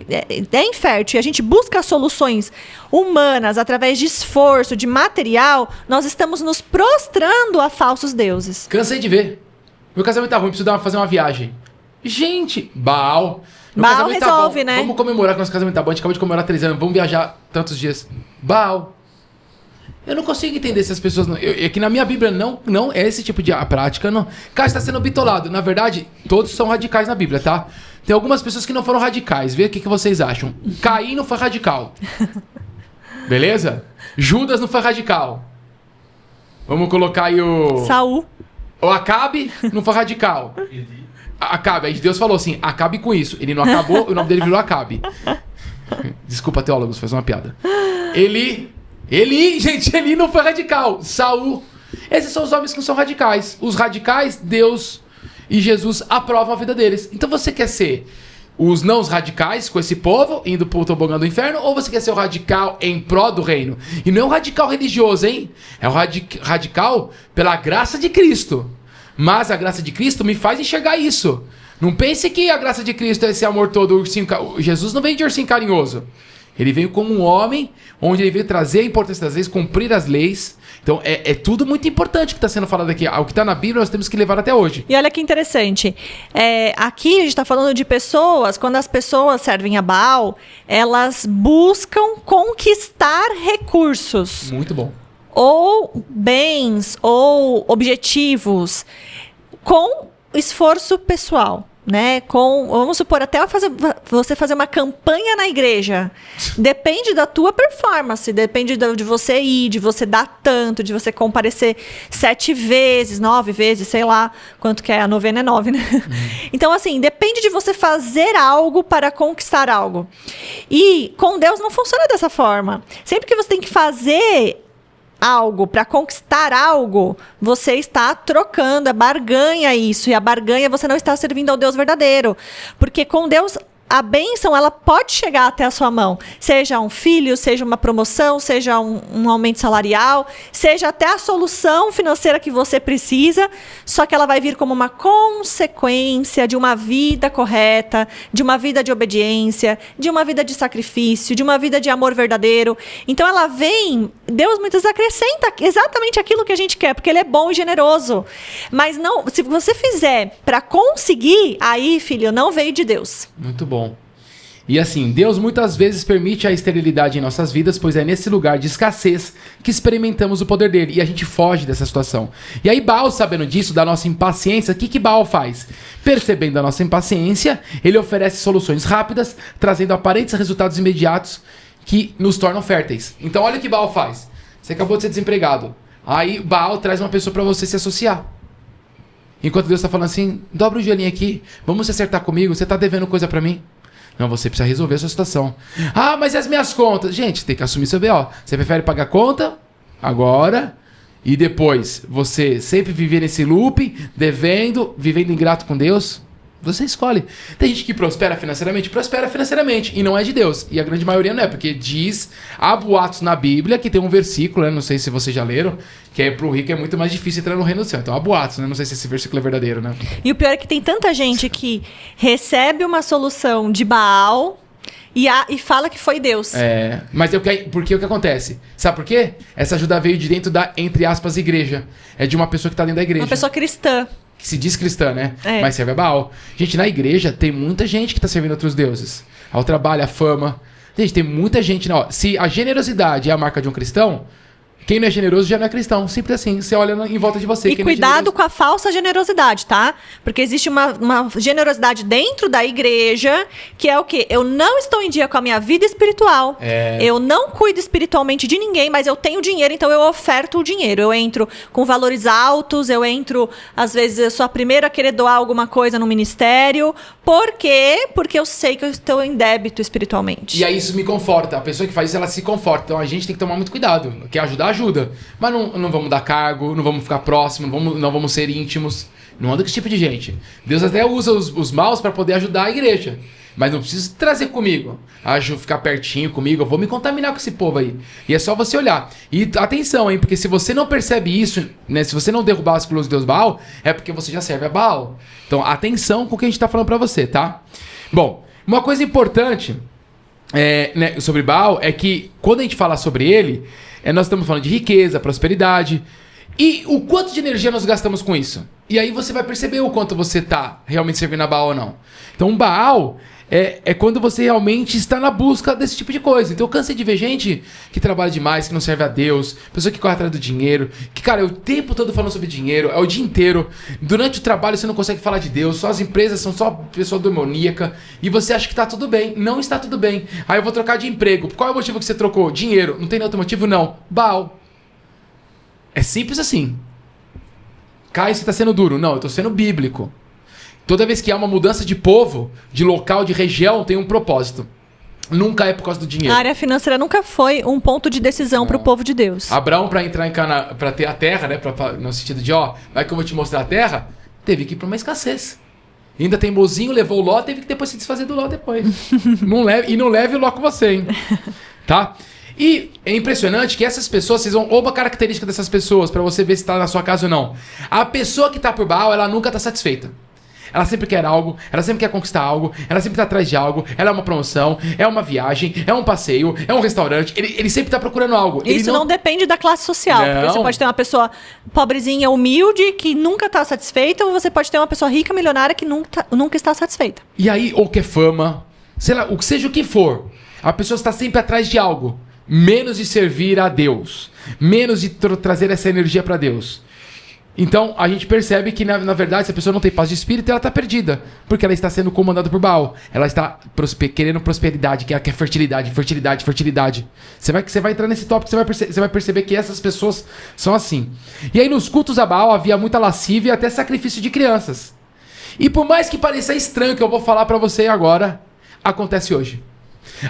é infértil e a gente busca soluções humanas através de esforço, de material, nós estamos nos prostrando a falsos deuses. Cansei de ver. Meu casamento tá ruim, preciso fazer uma viagem. Gente, Baal... Baal resolve, tá, né? Vamos comemorar que nosso casamento tá bom. A gente acabou de comemorar 3 anos. Vamos viajar tantos dias. Baal. Eu não consigo entender se as pessoas... É que na minha Bíblia não é esse tipo de prática. Não. Cara, está sendo bitolado. Na verdade, todos são radicais na Bíblia, tá? Tem algumas pessoas que não foram radicais. Vê o que vocês acham. Caim não foi radical. Beleza? Judas não foi radical. Vamos colocar aí o... Saul. O Acabe não foi radical. Acabe, aí Deus falou assim, acabe com isso. Ele não acabou, o nome dele virou Acabe. Desculpa, teólogos, faz uma piada. Eli, gente, Eli não foi radical. Saul. Esses são os homens que não são radicais. Os radicais, Deus e Jesus aprovam a vida deles. Então você quer ser os não radicais com esse povo, indo pro tobogã do inferno, ou você quer ser o radical em pró do reino? E não é um radical religioso, hein? É um radical pela graça de Cristo. Mas a graça de Cristo me faz enxergar isso. Não pense que a graça de Cristo é esse amor todo, ursinho. Jesus não veio de ursinho carinhoso. Ele veio como um homem, onde ele veio trazer a importância das leis, cumprir as leis. Então é tudo muito importante que está sendo falado aqui. O que está na Bíblia nós temos que levar até hoje. E olha que interessante. Aqui a gente está falando de pessoas, quando as pessoas servem a Baal, elas buscam conquistar recursos. Muito bom. ou bens, ou objetivos, com esforço pessoal. Né? Vamos supor, até você fazer uma campanha na igreja. Depende da tua performance, depende de você ir, de você dar tanto, de você comparecer 7 vezes, 9 vezes, sei lá quanto que é, a novena é 9, né? Então, assim, depende de você fazer algo para conquistar algo. E com Deus não funciona dessa forma. Sempre que você tem que fazer algo para conquistar algo, você está trocando, é barganha isso, e a barganha você não está servindo ao Deus verdadeiro, porque com Deus a bênção, ela pode chegar até a sua mão, seja um filho, seja uma promoção, seja um aumento salarial, seja até a solução financeira que você precisa, só que ela vai vir como uma consequência de uma vida correta, de uma vida de obediência, de uma vida de sacrifício, de uma vida de amor verdadeiro. Então ela vem, Deus muitas vezes acrescenta exatamente aquilo que a gente quer, porque Ele é bom e generoso. Mas não, se você fizer para conseguir, aí, filho, não veio de Deus. Muito bom. E assim, Deus muitas vezes permite a esterilidade em nossas vidas, pois é nesse lugar de escassez que experimentamos o poder dele, e a gente foge dessa situação. E aí Baal, sabendo disso, da nossa impaciência, o que Baal faz? Percebendo a nossa impaciência, ele oferece soluções rápidas, trazendo aparentes resultados imediatos que nos tornam férteis. Então olha o que Baal faz. Você acabou de ser desempregado. Aí Baal traz uma pessoa para você se associar. Enquanto Deus está falando assim, dobra o joelhinho aqui, vamos se acertar comigo, você está devendo coisa para mim? Não, você precisa resolver a sua situação. Ah, mas e as minhas contas? Gente, tem que assumir seu BO. Você prefere pagar conta agora e depois você sempre viver nesse loop, devendo, vivendo ingrato com Deus? Você escolhe. Tem gente que prospera financeiramente, e não é de Deus. E a grande maioria não é, porque há boatos na Bíblia, que tem um versículo, né? Não sei se vocês já leram, que é pro rico é muito mais difícil entrar no reino do céu. Então há boatos, né? Não sei se esse versículo é verdadeiro, né? E o pior é que tem tanta gente que recebe uma solução de Baal e fala que foi Deus. Mas porque o que acontece? Sabe por quê? Essa ajuda veio de dentro da, entre aspas, igreja. É de uma pessoa que tá dentro da igreja. Uma pessoa cristã. Que se diz cristã, né? Mas serve a Baal. Gente, na igreja tem muita gente que tá servindo a outros deuses. Ao trabalho, à fama. Gente, tem muita gente... Ó, se a generosidade é a marca de um cristão, quem não é generoso já não é cristão. Simples assim. Você olha em volta de você. E cuidado com a falsa generosidade, tá? Porque existe uma generosidade dentro da igreja, que é o quê? Eu não estou em dia com a minha vida espiritual. Eu não cuido espiritualmente de ninguém, mas eu tenho dinheiro, então eu oferto o dinheiro. Eu entro com valores altos, eu entro, às vezes, eu sou a primeira a querer doar alguma coisa no ministério. Por quê? Porque eu sei que eu estou em débito espiritualmente. E aí isso me conforta. A pessoa que faz isso, ela se conforta. Então a gente tem que tomar muito cuidado. Quer ajudar? Ajuda. Mas não vamos dar cargo, não vamos ficar próximos, não vamos ser íntimos. Não anda com esse tipo de gente. Deus até usa os maus para poder ajudar a igreja. Mas não precisa trazer comigo. Ficar pertinho comigo. Eu vou me contaminar com esse povo aí. E é só você olhar. E atenção, hein? Porque se você não percebe isso, né? Se você não derrubar as cruzes de Deus Baal, é porque você já serve a Baal. Então, atenção com o que a gente tá falando pra você, tá? Bom, uma coisa importante né, sobre Baal é que quando a gente fala sobre ele, nós estamos falando de riqueza, prosperidade. E o quanto de energia nós gastamos com isso? E aí você vai perceber o quanto você tá realmente servindo a Baal ou não. Então, Baal é quando você realmente está na busca desse tipo de coisa. Então eu cansei de ver gente que trabalha demais, que não serve a Deus, pessoa que corre atrás do dinheiro, que, cara, é o tempo todo falando sobre dinheiro, é o dia inteiro. Durante o trabalho você não consegue falar de Deus, só as empresas são só pessoa demoníaca, e você acha que tá tudo bem. Não está tudo bem. Aí eu vou trocar de emprego. Qual é o motivo que você trocou? Dinheiro. Não tem nenhum outro motivo? Não. Baal. É simples assim. Caio, você tá sendo duro. Não, eu tô sendo bíblico. Toda vez que há uma mudança de povo, de local, de região, tem um propósito. Nunca é por causa do dinheiro. A área financeira nunca foi um ponto de decisão para o povo de Deus. Abraão, para entrar em Canaã, para ter a terra, né, no sentido de, vai que eu vou te mostrar a terra, teve que ir para uma escassez. Ainda tem mozinho, levou o Ló, teve que depois se desfazer do Ló depois. não leve o Ló com você, hein? Tá? E é impressionante que essas pessoas, vocês vão... Uma característica dessas pessoas, para você ver se está na sua casa ou não. A pessoa que está por Baal, ela nunca está satisfeita. Ela sempre quer algo, ela sempre quer conquistar algo, ela sempre tá atrás de algo, ela é uma promoção, é uma viagem, é um passeio, é um restaurante, ele sempre tá procurando algo. Isso não depende da classe social, porque você pode ter uma pessoa pobrezinha, humilde, que nunca tá satisfeita, ou você pode ter uma pessoa rica, milionária, que nunca está satisfeita. E aí, ou quer fama, sei lá, seja o que for, a pessoa está sempre atrás de algo. menos de servir a Deus, menos de trazer essa energia para Deus. Então, a gente percebe que, na verdade, se a pessoa não tem paz de espírito, ela está perdida. Porque ela está sendo comandada por Baal. Ela está querendo prosperidade, que ela quer fertilidade. Você vai entrar nesse tópico, você vai perceber que essas pessoas são assim. E aí, nos cultos a Baal, havia muita lascívia e até sacrifício de crianças. E por mais que pareça estranho que eu vou falar para você agora, acontece hoje.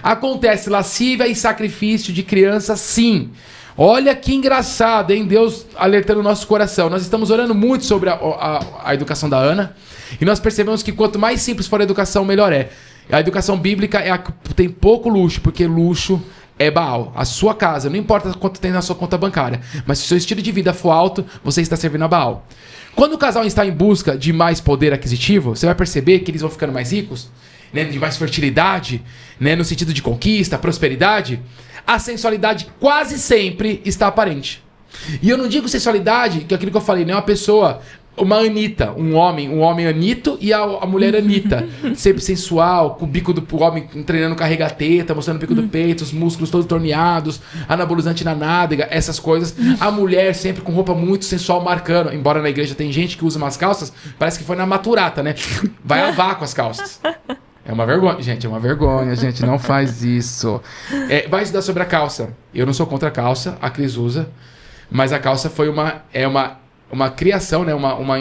Acontece lascívia e sacrifício de crianças, sim. Olha que engraçado, hein? Deus alertando o nosso coração. Nós estamos orando muito sobre a educação da Ana. E nós percebemos que quanto mais simples for a educação, melhor é. A educação bíblica é a que tem pouco luxo, porque luxo é Baal. A sua casa, não importa quanto tem na sua conta bancária, mas se o seu estilo de vida for alto, você está servindo a Baal. Quando o casal está em busca de mais poder aquisitivo, você vai perceber que eles vão ficando mais ricos, né? De mais fertilidade, né? No sentido de conquista, prosperidade. A sensualidade quase sempre está aparente. E eu não digo sensualidade, que é aquilo que eu falei, não é uma pessoa, uma Anitta, um homem Anito e a mulher Anitta. Sempre sensual, com o bico do homem treinando carrega-teta, mostrando o bico do peito, os músculos todos torneados, anabolizante na nádega, essas coisas. A mulher sempre com roupa muito sensual marcando, embora na igreja tem gente que usa umas calças, parece que foi na maturata, né? Vai a vácuo as calças. É uma vergonha, gente, não faz isso. Vai estudar sobre a calça. Eu não sou contra a calça, a Cris usa, mas a calça foi uma criação, né? uma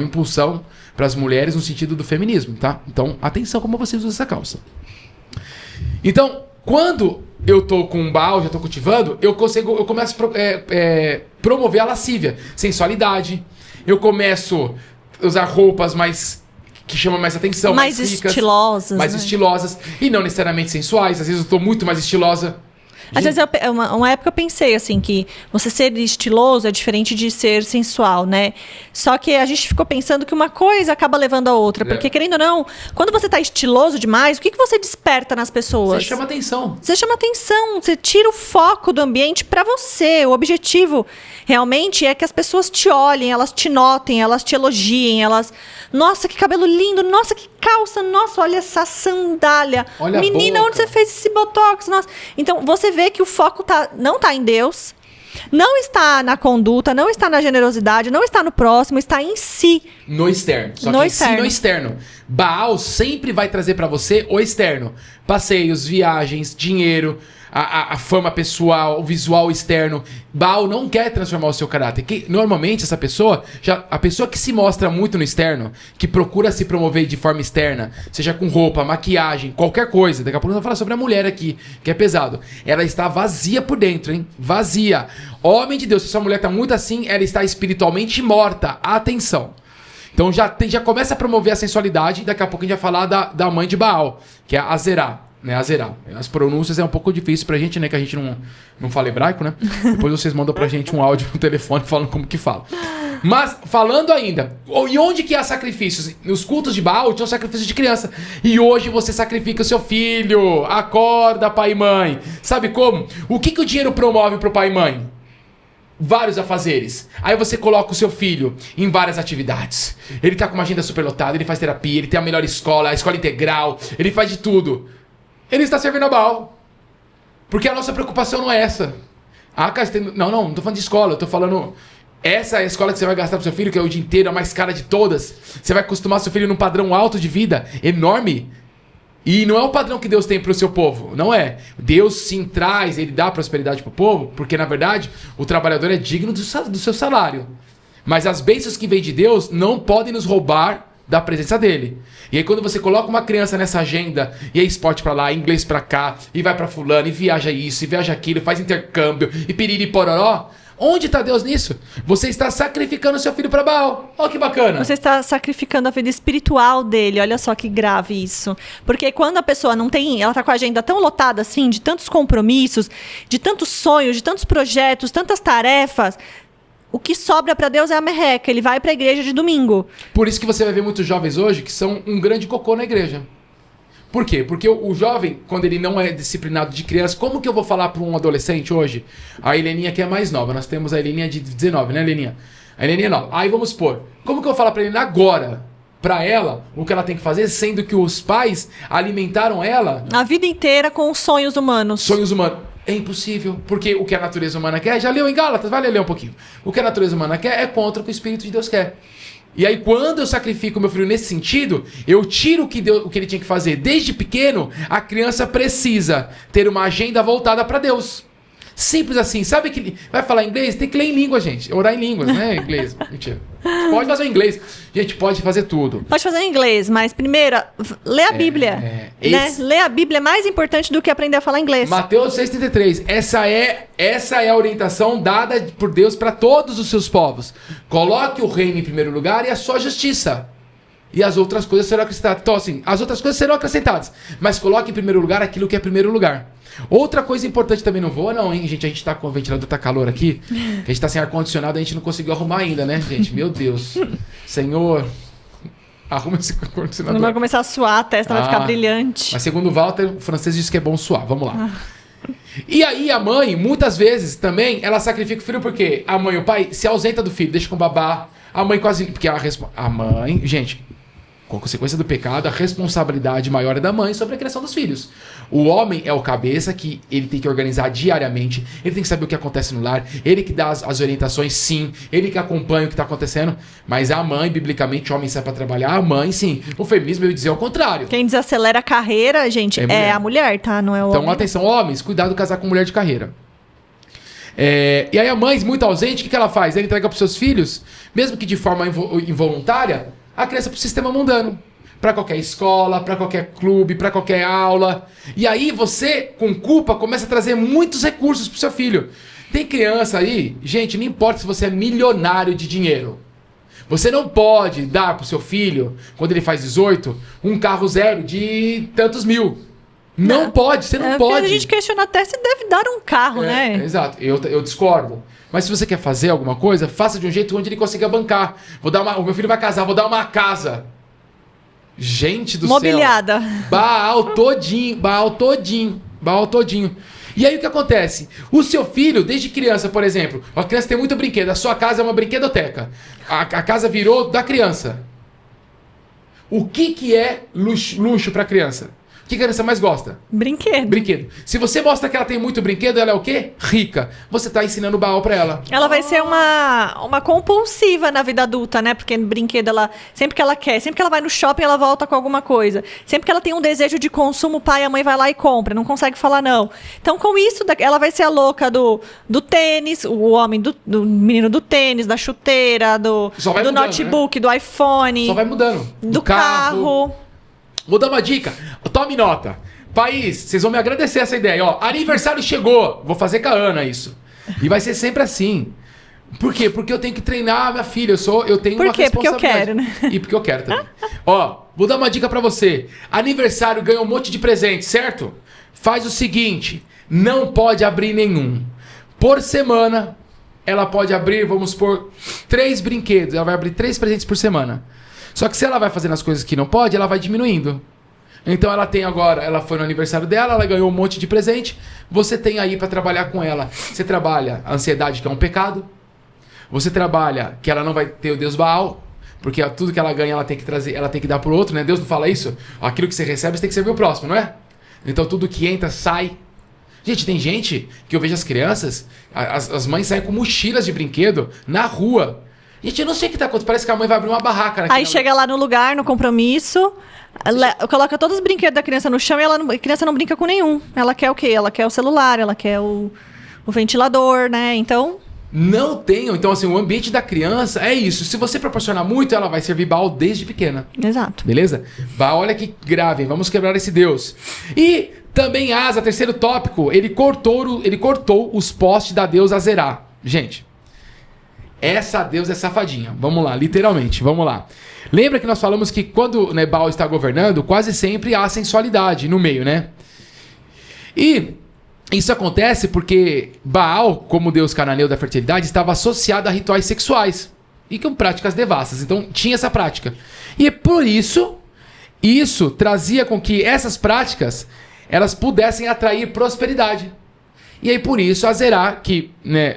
impulsão para as mulheres no sentido do feminismo, tá? Então, atenção como vocês usam essa calça. Então, quando eu tô com um Baal, já tô cultivando, eu começo a promover a lascívia, sensualidade, eu começo a usar roupas que chamam mais atenção, mais ricas, estilosas. Mais estilosas. E não necessariamente sensuais. Às vezes eu tô muito mais estilosa. Às vezes, uma época eu pensei, assim, que você ser estiloso é diferente de ser sensual, né? Só que a gente ficou pensando que uma coisa acaba levando a outra. Porque, querendo ou não, quando você tá estiloso demais, o que você desperta nas pessoas? Você chama atenção. Você chama atenção, você tira o foco do ambiente pra você. O objetivo, realmente, é que as pessoas te olhem, elas te notem, elas te elogiem, elas... Nossa, que cabelo lindo! Nossa, que calça! Nossa, olha essa sandália! Olha menina, onde você fez esse botox? Nossa. Então, você vê que o foco não tá em Deus, não está na conduta, não está na generosidade, não está no próximo, está em si. No externo. Só que em si no externo. Baal sempre vai trazer pra você o externo. Passeios, viagens, dinheiro, a fama pessoal, o visual externo. Baal não quer transformar o seu caráter. Normalmente, a pessoa que se mostra muito no externo, que procura se promover de forma externa, seja com roupa, maquiagem, qualquer coisa. Daqui a pouco eu vou falar sobre a mulher aqui, que é pesado. Ela está vazia por dentro, hein? Vazia. Homem de Deus, se sua mulher está muito assim, ela está espiritualmente morta. Atenção. Então já começa a promover a sensualidade. E daqui a pouco a gente vai falar da mãe de Baal, que é Azerá. Né, Azerá. As pronúncias é um pouco difícil pra gente, né? Que a gente não fala hebraico, né? Depois vocês mandam pra gente um áudio no telefone falando como que fala. Mas, falando ainda, e onde que há sacrifícios? Nos cultos de Baal tinha um sacrifício de criança. E hoje você sacrifica o seu filho. Acorda, pai e mãe. Sabe como? O que o dinheiro promove pro pai e mãe? Vários afazeres. Aí você coloca o seu filho em várias atividades. Ele tá com uma agenda superlotada, ele faz terapia, ele tem a melhor escola, a escola integral, ele faz de tudo. Ele está servindo a Baal. Porque a nossa preocupação não é essa. Ah, cara, não tô falando de escola, eu tô falando... Essa é a escola que você vai gastar pro seu filho, que é o dia inteiro, a mais cara de todas. Você vai acostumar seu filho num padrão alto de vida, enorme. E não é o padrão que Deus tem pro seu povo, não é. Deus sim traz, ele dá prosperidade pro povo, porque na verdade o trabalhador é digno do seu salário. Mas as bênçãos que vêm de Deus não podem nos roubar da presença dele. E aí quando você coloca uma criança nessa agenda, e é esporte pra lá, inglês pra cá, e vai pra fulano, e viaja isso, e viaja aquilo, faz intercâmbio, e piriri pororó, onde tá Deus nisso? Você está sacrificando seu filho pra Baal. Olha que bacana. Você está sacrificando a vida espiritual dele. Olha só que grave isso. Porque quando a pessoa não tem... Ela tá com a agenda tão lotada assim, de tantos compromissos, de tantos sonhos, de tantos projetos, tantas tarefas... O que sobra pra Deus é a merreca. Ele vai pra igreja de domingo. Por isso que você vai ver muitos jovens hoje que são um grande cocô na igreja. Por quê? Porque o jovem, quando ele não é disciplinado de criança, como que eu vou falar para um adolescente hoje? A Heleninha que é mais nova. Nós temos a Heleninha de 19, né, Heleninha? A Heleninha é nova. Aí vamos supor, como que eu vou falar pra Helena agora, pra ela, o que ela tem que fazer, sendo que os pais alimentaram ela... A vida inteira com sonhos humanos. Sonhos humanos. É impossível, porque o que a natureza humana quer, já leu em Gálatas, vai ler um pouquinho. O que a natureza humana quer é contra o que o Espírito de Deus quer. E aí, quando eu sacrifico meu filho nesse sentido, eu tiro o que ele tinha que fazer. Desde pequeno, a criança precisa ter uma agenda voltada para Deus. Simples assim. Sabe que vai falar inglês? Tem que ler em língua, gente. Orar em línguas, né? Inglês. Mentira. Pode fazer em inglês. Gente, pode fazer tudo. Pode fazer em inglês, mas primeiro, lê a Bíblia. Né? Ler a Bíblia é mais importante do que aprender a falar inglês. Mateus 6,33. Essa é a orientação dada por Deus para todos os seus povos. Coloque o reino em primeiro lugar e a sua justiça. E as outras coisas serão acrescentadas. Então, assim, as outras coisas serão acrescentadas. Mas coloque em primeiro lugar aquilo que é primeiro lugar. Outra coisa importante também, não voa não, hein, gente? A gente tá com o ventilador, tá calor aqui. A gente tá sem ar-condicionado, a gente não conseguiu arrumar ainda, né, gente? Meu Deus. Senhor, arruma esse ar-condicionador. Não vai começar a suar, a testa vai ficar brilhante. Mas segundo o Walter, o francês diz que é bom suar. Vamos lá. E aí a mãe, muitas vezes também, ela sacrifica o filho porque a mãe e o pai se ausenta do filho, deixa com o babá. A mãe quase... Porque a mãe... Gente... Com a consequência do pecado, a responsabilidade maior é da mãe sobre a criação dos filhos. O homem é o cabeça que ele tem que organizar diariamente, ele tem que saber o que acontece no lar, ele que dá as orientações, sim, ele que acompanha o que está acontecendo, mas a mãe, biblicamente, o homem sai para trabalhar, a mãe, sim. O feminismo, eu ia dizer ao contrário. Quem desacelera a carreira, gente, é a mulher, tá? Não é o homem. Então, atenção, homens, cuidado casar com mulher de carreira. E aí a mãe, muito ausente, o que ela faz? Ela entrega para os seus filhos, mesmo que de forma involuntária, a criança para o sistema mundano. Para qualquer escola, para qualquer clube, para qualquer aula. E aí você, com culpa, começa a trazer muitos recursos para o seu filho. Tem criança aí, gente, não importa se você é milionário de dinheiro. Você não pode dar para o seu filho, quando ele faz 18, um carro zero de tantos mil. Não pode, você não pode. A gente questiona até se deve dar um carro, né? Exato, eu discordo. Mas se você quer fazer alguma coisa, faça de um jeito onde ele consiga bancar. O meu filho vai casar, vou dar uma casa. Gente do mobiliada. Céu. Baal todinho. E aí o que acontece? O seu filho, desde criança, por exemplo, a criança tem muito brinquedo, a sua casa é uma brinquedoteca. A casa virou da criança. O que é luxo para criança? O que a criança mais gosta? Brinquedo. Se você mostra que ela tem muito brinquedo, ela é o quê? Rica. Você tá ensinando Baal pra ela. Ela vai ser uma compulsiva na vida adulta, né? Porque no brinquedo, sempre que ela quer, sempre que ela vai no shopping, ela volta com alguma coisa. Sempre que ela tem um desejo de consumo, o pai e a mãe vai lá e compra. Não consegue falar não. Então, com isso, ela vai ser a louca do tênis, o homem do menino do tênis, da chuteira, do mudando, notebook, né? Do iPhone. Só vai mudando. Do carro. Vou dar uma dica. Tome nota. País, vocês vão me agradecer essa ideia. Ó, aniversário chegou. Vou fazer com a Ana isso. E vai ser sempre assim. Por quê? Porque eu tenho que treinar a minha filha. Eu tenho uma responsabilidade. Porque eu quero, né? E porque eu quero também. Ó, vou dar uma dica pra você. Aniversário ganha um monte de presente, certo? Faz o seguinte. Não pode abrir nenhum. Por semana, ela pode abrir, vamos supor, 3 brinquedos. Ela vai abrir 3 presentes por semana. Só que se ela vai fazendo as coisas que não pode, ela vai diminuindo. Então ela tem agora, ela foi no aniversário dela, ela ganhou um monte de presente, você tem aí pra trabalhar com ela. Você trabalha a ansiedade, que é um pecado. Você trabalha que ela não vai ter o Deus Baal, porque tudo que ela ganha ela tem que trazer, ela tem que dar pro outro, né? Deus não fala isso? Aquilo que você recebe, você tem que servir o próximo, não é? Então tudo que entra, sai. Gente, tem gente que eu vejo as crianças, as mães saem com mochilas de brinquedo na rua. Gente, eu não sei o que tá acontecendo. Parece que a mãe vai abrir uma barraca. Aí chega lá no lugar, no compromisso, coloca todos os brinquedos da criança no chão e a criança não brinca com nenhum. Ela quer o quê? Ela quer o celular, ela quer o ventilador, né? Então... Não tenham. Então, assim, o ambiente da criança é isso. Se você proporcionar muito, ela vai servir Baal desde pequena. Exato. Beleza? Baal, olha que grave. Vamos quebrar esse Deus. E também Asa, terceiro tópico, ele cortou os postes da deusa Azerá. Gente... Essa deusa é safadinha. Vamos lá, literalmente, vamos lá. Lembra que nós falamos que quando Baal está governando, quase sempre há sensualidade no meio, né? E isso acontece porque Baal, como deus cananeu da fertilidade, estava associado a rituais sexuais e com práticas devassas. Então tinha essa prática. E por isso trazia com que essas práticas elas pudessem atrair prosperidade. E aí por isso Azerá, que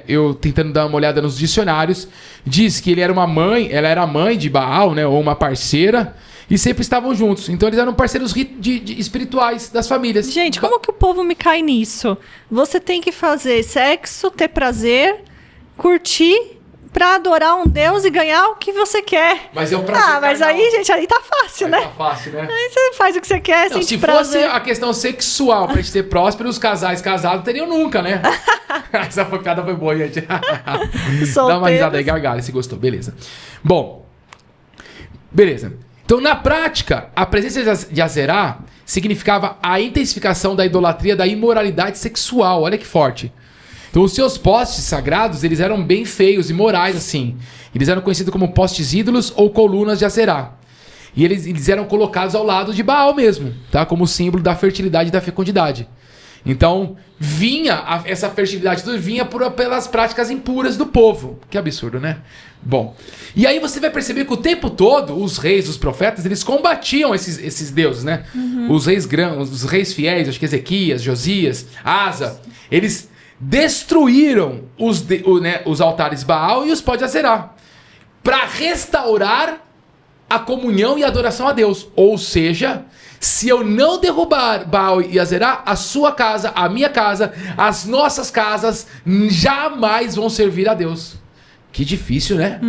eu tentando dar uma olhada nos dicionários, diz que ela era a mãe de Baal, né, ou uma parceira, E sempre estavam juntos. Então eles eram parceiros espirituais das famílias. Gente, como que o povo me cai nisso? Você tem que fazer sexo, ter prazer, curtir pra adorar um Deus e ganhar o que você quer. Mas é o prazer mas carnal. aí, gente, aí tá fácil, Aí né? tá fácil, né? Aí você faz o que você quer, Não, sente se prazer. fosse a questão sexual pra gente ser próspero, os casais casados teriam nunca, né? Essa piada foi boa, gente. Dá uma risada aí, gargalha, se gostou. Beleza. Bom, beleza. Então, na prática, a presença de Azerá significava a intensificação da idolatria, da imoralidade sexual. Olha que forte. Então, os seus postes sagrados, eles eram bem feios e morais, assim. Eles eram conhecidos como postes ídolos ou colunas de Azerá. E eles eram colocados ao lado de Baal mesmo, tá? Como símbolo da fertilidade e da fecundidade. Então, essa fertilidade tudo vinha pelas práticas impuras do povo. Que absurdo, né? Bom, e aí você vai perceber que o tempo todo, os reis, os profetas, eles combatiam esses deuses, né? Os reis fiéis, acho que Ezequias, Josias, Asa, eles destruíram os altares Baal e os pó de Azerá para restaurar a comunhão e a adoração a Deus. Ou seja, se eu não derrubar Baal e Azerá, a sua casa, a minha casa, as nossas casas jamais vão servir a Deus. Que difícil, né?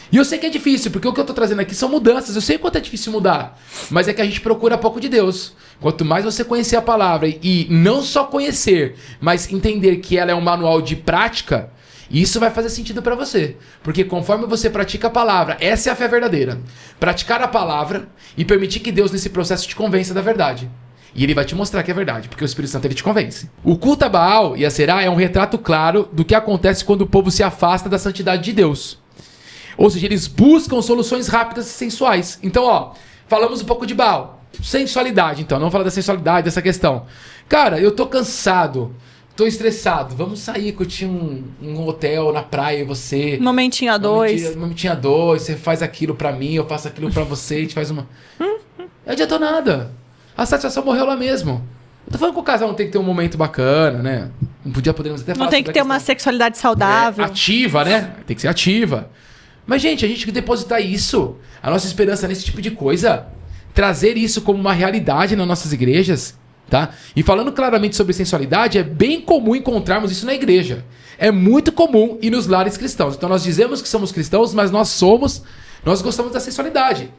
E eu sei que é difícil, porque o que eu tô trazendo aqui são mudanças. Eu sei quanto é difícil mudar, mas é que a gente procura pouco de Deus. Quanto mais você conhecer a palavra e não só conhecer, mas entender que ela é um manual de prática, isso vai fazer sentido pra você. Porque conforme você pratica a palavra, essa é a fé verdadeira. Praticar a palavra e permitir que Deus nesse processo te convença da verdade. E ele vai te mostrar que é verdade, porque o Espírito Santo ele te convence. O culto a Baal e a Será é um retrato claro do que acontece quando o povo se afasta da santidade de Deus. Ou seja, eles buscam soluções rápidas e sensuais. Então, ó, falamos um pouco de Baal. Sensualidade, então. Não vamos falar da sensualidade, dessa questão. Cara, eu tô cansado. Tô estressado. Vamos sair, curtir um hotel na praia e você... Momentinho a dois. Momentinho a dois. Você faz aquilo pra mim, eu faço aquilo pra você. A gente faz uma... Não adiantou nada. A satisfação morreu lá mesmo. Eu tô falando que o casal não tem que ter um momento bacana, né? Podemos até falar. Não tem que ter uma sexualidade saudável. Ativa, né? Tem que ser ativa. Mas, gente, a gente tem que depositar isso, a nossa esperança nesse tipo de coisa, trazer isso como uma realidade nas nossas igrejas, tá? E falando claramente sobre sensualidade, é bem comum encontrarmos isso na igreja. É muito comum e nos lares cristãos. Então nós dizemos que somos cristãos, mas nós gostamos da sensualidade.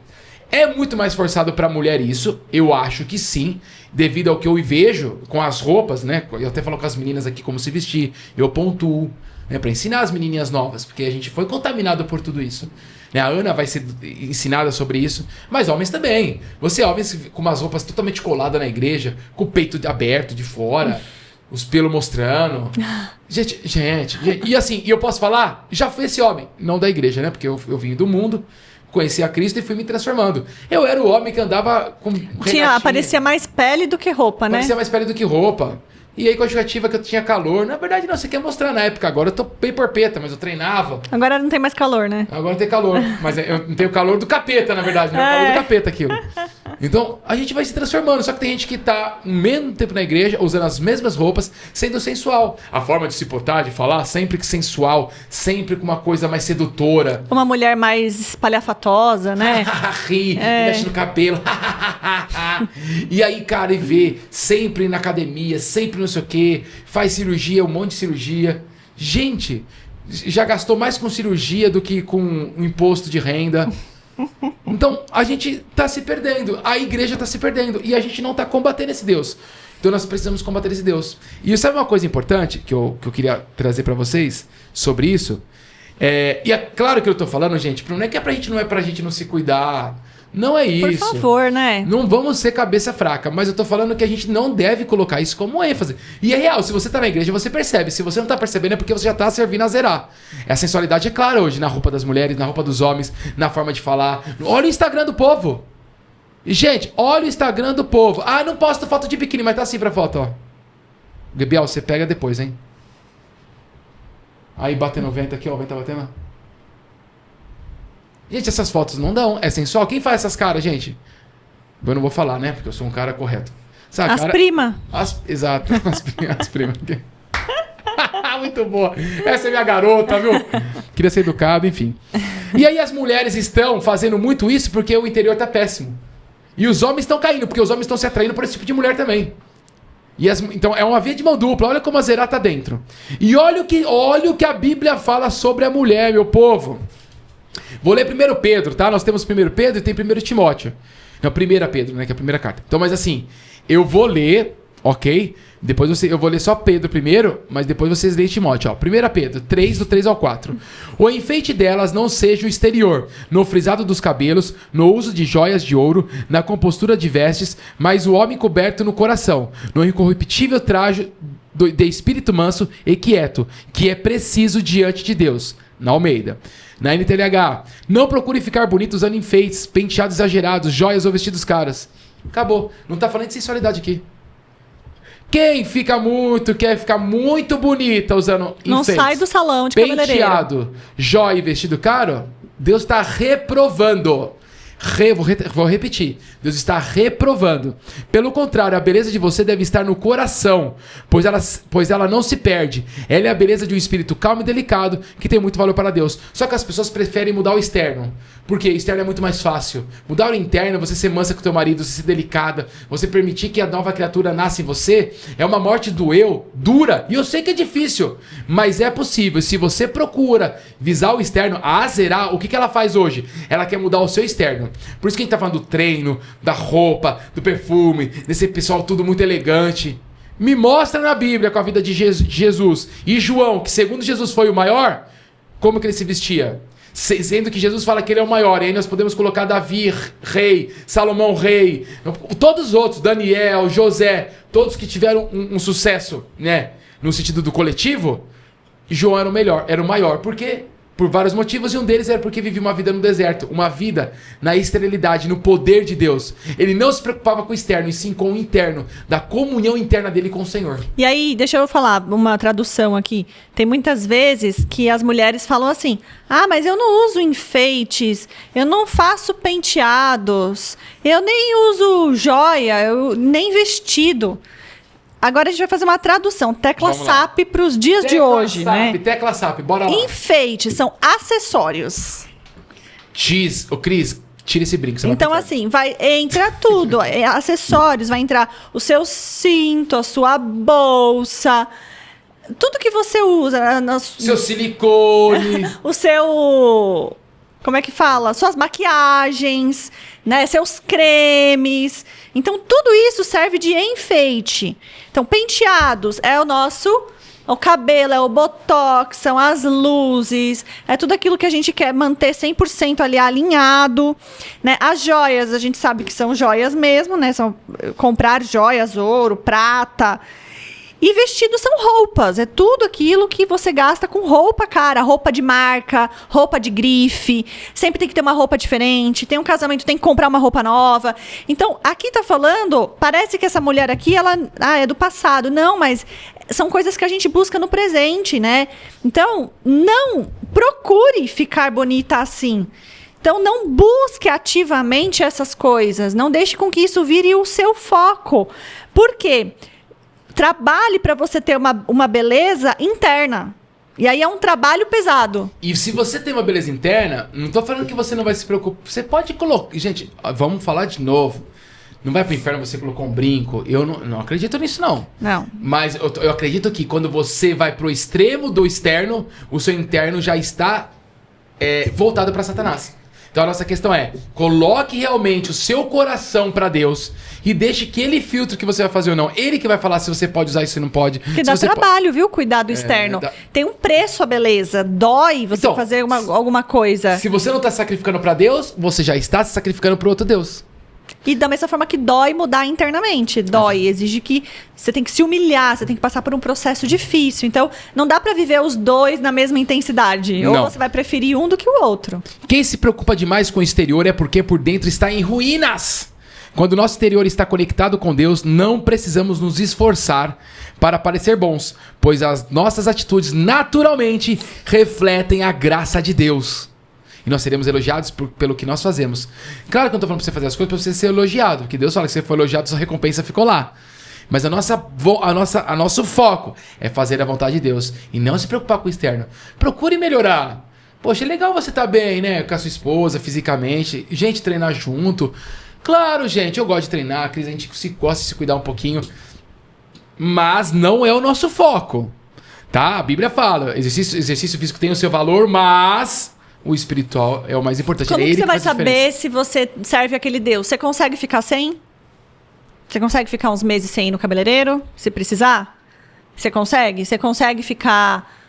É muito mais forçado para a mulher isso? Eu acho que sim, devido ao que eu vejo com as roupas, né? Eu até falo com as meninas aqui como se vestir, eu pontuo, né? Para ensinar as menininhas novas, porque a gente foi contaminado por tudo isso. Né? A Ana vai ser ensinada sobre isso, mas homens também. Você homens com umas roupas totalmente coladas na igreja, com o peito aberto de fora, os pelos mostrando. Gente, e assim, e eu posso falar, já fui esse homem, não da igreja, né? Porque eu vim do mundo, conheci a Cristo e fui me transformando. Eu era o homem que andava com regatinha. Parecia mais pele do que roupa, né? Parecia mais pele do que roupa. E aí com a justificativa que eu tinha calor. Na verdade não, você quer mostrar na época. Agora eu tô bem porpeta, mas eu treinava. Agora não tem mais calor, né? Agora não tem calor. Mas eu não tenho calor do capeta, na verdade. Não é o calor do capeta aquilo. Então a gente vai se transformando. Só que tem gente que tá o mesmo tempo na igreja, usando as mesmas roupas, sendo sensual. A forma de se portar, de falar, sempre que sensual, sempre com uma coisa mais sedutora. Uma mulher mais espalhafatosa, né? Ri, mexe no cabelo. E aí, cara, e vê sempre na academia, sempre não sei o que, faz cirurgia, um monte de cirurgia. Gente, já gastou mais com cirurgia do que com um imposto de renda. Então, a gente tá se perdendo, a igreja tá se perdendo e a gente não tá combatendo esse Deus. Então nós precisamos combater esse Deus. E sabe uma coisa importante que eu queria trazer pra vocês sobre isso? E é claro que eu tô falando, gente, não é que não é pra gente não se cuidar. Não é isso. Por favor, né? Não vamos ser cabeça fraca, mas eu tô falando que a gente não deve colocar isso como ênfase. E é real, se você tá na igreja, você percebe. Se você não tá percebendo, é porque você já tá servindo a zerar. A sensualidade é clara hoje, na roupa das mulheres, na roupa dos homens, na forma de falar. Olha o Instagram do povo. Gente, olha o Instagram do povo. Ah, não posto foto de biquíni, mas tá assim pra foto, ó. Gabriel, você pega depois, hein? Aí batendo o vento aqui, ó, o vento tá batendo. Gente, essas fotos não dão. É sensual? Quem faz essas caras, gente? Eu não vou falar, né? Porque eu sou um cara correto. Sabe, as primas. Exato. As primas. Muito boa. Essa é minha garota, viu? Queria ser educado, enfim. E aí as mulheres estão fazendo muito isso porque o interior tá péssimo. E os homens estão caindo, porque os homens estão se atraindo por esse tipo de mulher também. Então é uma via de mão dupla. Olha como a Zerá tá dentro. E olha o que a Bíblia fala sobre a mulher, meu povo. Vou ler 1 Pedro, tá? Nós temos 1 Pedro e tem 1 Timóteo. Não, 1 Pedro, né? Que é a primeira carta. Então, mas assim, eu vou ler, ok? Depois eu vou ler só Pedro primeiro, mas depois vocês leem Timóteo. Ó. 1 Pedro 3, do 3 ao 4. O enfeite delas não seja o exterior, no frisado dos cabelos, no uso de joias de ouro, na compostura de vestes, mas o homem coberto no coração, no incorruptível traje de espírito manso e quieto, que é preciso diante de Deus. Na Almeida. Na NTLH. Não procure ficar bonito usando enfeites, penteados exagerados, joias ou vestidos caros. Acabou. Não tá falando de sensualidade aqui. Quem quer ficar muito bonita usando enfeites, não sai do salão de cabeleireiro. Penteado, joia e vestido caro, Deus está reprovando. Vou repetir. Deus está reprovando. Pelo contrário, a beleza de você deve estar no coração, pois ela não se perde. Ela é a beleza de um espírito calmo e delicado que tem muito valor para Deus. Só que as pessoas preferem mudar o externo. Porque o externo é muito mais fácil. Mudar o interno, você ser mansa com o teu marido, você ser delicada, você permitir que a nova criatura nasça em você, é uma morte do eu dura. E eu sei que é difícil, mas é possível. Se você procura visar o externo, a Zerá, o que ela faz hoje? Ela quer mudar o seu externo. Por isso que a gente tá falando do treino, da roupa, do perfume, desse pessoal tudo muito elegante. Me mostra na Bíblia com a vida de Jesus e João, que segundo Jesus foi o maior, como que ele se vestia? Sendo que Jesus fala que ele é o maior. E aí nós podemos colocar Davi, rei, Salomão, rei, todos os outros, Daniel, José, todos que tiveram um sucesso, né? No sentido do coletivo. João era o melhor, era o maior. Por quê? Por vários motivos, e um deles era porque vivia uma vida no deserto, uma vida na esterilidade, no poder de Deus. Ele não se preocupava com o externo, e sim com o interno, da comunhão interna dele com o Senhor. E aí, deixa eu falar uma tradução aqui. Tem muitas vezes que as mulheres falam assim: ah, mas eu não uso enfeites, eu não faço penteados, eu nem uso joia, nem vestido. Agora a gente vai fazer uma tradução, tecla SAP para os dias de hoje, né? Tecla SAP, bora lá. Enfeites são acessórios. Ô Cris, tira esse brinco. Então assim, entra tudo, acessórios, vai entrar o seu cinto, a sua bolsa, tudo que você usa. Seu silicone. O seu... Como é que fala? Suas maquiagens, né? Seus cremes. Então, tudo isso serve de enfeite. Então, penteados é o cabelo, é o botox, são as luzes, é tudo aquilo que a gente quer manter 100% ali alinhado, né? As joias, a gente sabe que são joias mesmo, né? São comprar joias, ouro, prata. E vestidos são roupas, é tudo aquilo que você gasta com roupa, cara. Roupa de marca, roupa de grife, sempre tem que ter uma roupa diferente. Tem um casamento, tem que comprar uma roupa nova. Então, aqui tá falando, parece que essa mulher aqui, ela é do passado. Não, mas são coisas que a gente busca no presente, né? Então, não procure ficar bonita assim. Então, não busque ativamente essas coisas. Não deixe com que isso vire o seu foco. Por quê? Trabalhe para você ter uma beleza interna. E aí é um trabalho pesado. E se você tem uma beleza interna, não tô falando que você não vai se preocupar. Você pode colocar... Gente, vamos falar de novo. Não vai pro inferno, você colocou um brinco. Eu não acredito nisso, não. Não. Mas eu acredito que quando você vai pro extremo do externo, o seu interno já está voltado para Satanás. Então a nossa questão é, coloque realmente o seu coração para Deus e deixe que ele filtre o que você vai fazer ou não. Ele que vai falar se você pode usar isso ou não pode. Porque dá trabalho, viu? Cuidar do externo. Tem um preço a beleza. Dói você fazer alguma coisa. Se você não está sacrificando para Deus, você já está se sacrificando para outro Deus. E da mesma forma que dói mudar internamente. Dói, exige que você tem que se humilhar, você tem que passar por um processo difícil. Então, não dá pra viver os dois na mesma intensidade. Não. Ou você vai preferir um do que o outro. Quem se preocupa demais com o exterior é porque por dentro está em ruínas. Quando o nosso interior está conectado com Deus, não precisamos nos esforçar para parecer bons, pois as nossas atitudes naturalmente refletem a graça de Deus. E nós seremos elogiados pelo que nós fazemos. Claro que eu não estou falando para você fazer as coisas para você ser elogiado, porque Deus fala que você foi elogiado, sua recompensa ficou lá. Mas nosso foco é fazer a vontade de Deus e não se preocupar com o externo. Procure melhorar. Poxa, é legal você tá bem, né? Com a sua esposa, fisicamente. Gente, treinar junto. Claro, gente, eu gosto de treinar. A Cris, a gente gosta de se cuidar um pouquinho. Mas não é o nosso foco. Tá? A Bíblia fala, exercício físico tem o seu valor, mas o espiritual é o mais importante. Como é que ele você vai faz a saber diferença. se você serve aquele Deus? Você consegue ficar sem? Você consegue ficar uns meses sem ir no cabeleireiro, se precisar? Você consegue? Você consegue ficar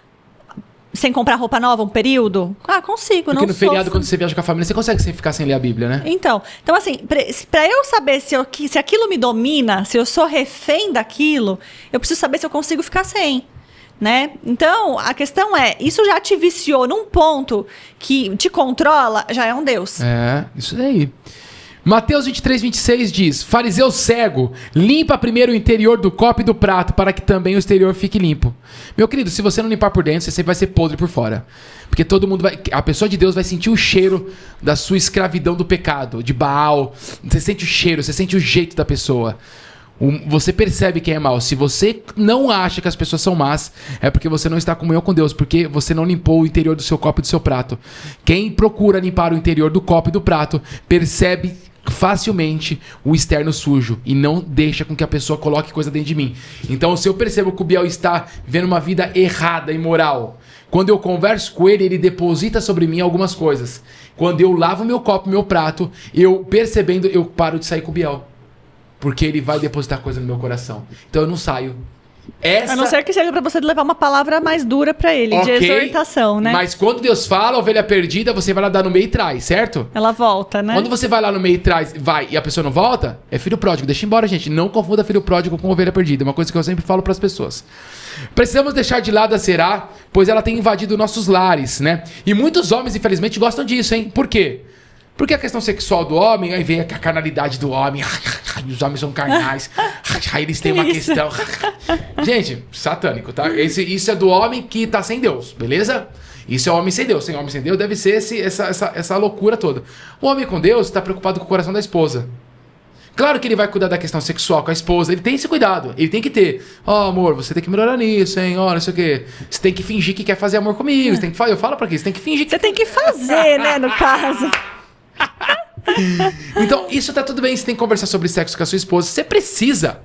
sem comprar roupa nova um período? Ah, consigo, Porque não no feriado, sofro. quando você viaja com a família, você consegue ficar sem ler a Bíblia, né? Então assim, pra eu saber se aquilo me domina, se eu sou refém daquilo, eu preciso saber se eu consigo ficar sem, né? Então, a questão é, isso já te viciou num ponto que te controla, já é um Deus. É, isso daí. Mateus 23, 26 diz: fariseu cego, limpa primeiro o interior do copo e do prato, para que também o exterior fique limpo. Meu querido, se você não limpar por dentro, você sempre vai ser podre por fora. Porque todo mundo vai... A pessoa de Deus vai sentir o cheiro da sua escravidão do pecado, de Baal. Você sente o cheiro, você sente o jeito da pessoa. Você percebe quem é mal. Se você não acha que as pessoas são más, é porque você não está em comunhão com Deus, porque você não limpou o interior do seu copo e do seu prato. Quem procura limpar o interior do copo e do prato, percebe facilmente o externo sujo e não deixa com que a pessoa coloque coisa dentro de mim. Então, se eu percebo que o Biel está vivendo uma vida errada, imoral, quando eu converso com ele, ele deposita sobre mim algumas coisas. Quando eu lavo meu copo, meu prato, eu percebendo, eu paro de sair com o Biel. Porque ele vai depositar coisa no meu coração. Então eu não saio. A não ser que seja pra você levar uma palavra mais dura pra ele, de exortação, né? Mas quando Deus fala, ovelha perdida, você vai lá dar no meio e traz, certo? Ela volta, né? Quando você vai lá no meio e traz, vai, e a pessoa não volta, é filho pródigo. Deixa embora, gente. Não confunda filho pródigo com ovelha perdida. É uma coisa que eu sempre falo pras pessoas. Precisamos deixar de lado a será, pois ela tem invadido nossos lares, né? E muitos homens, infelizmente, gostam disso, hein? Por quê? Porque a questão sexual do homem, aí vem a carnalidade do homem, os homens são carnais, aí eles têm uma questão. Gente, satânico, tá? Isso é do homem que tá sem Deus, beleza? Isso é homem sem Deus. Sem homem sem Deus deve ser essa loucura toda. O homem com Deus tá preocupado com o coração da esposa. Claro que ele vai cuidar da questão sexual com a esposa, ele tem esse cuidado, ele tem que ter. Ó, amor, você tem que melhorar nisso, hein? Ó, não sei o quê. Você tem que fingir que quer fazer amor comigo, você tem que eu falo pra quê? Você tem que fingir que... Você tem que fazer, né, no caso. Então, isso tá tudo bem, você tem que conversar sobre sexo com a sua esposa, você precisa.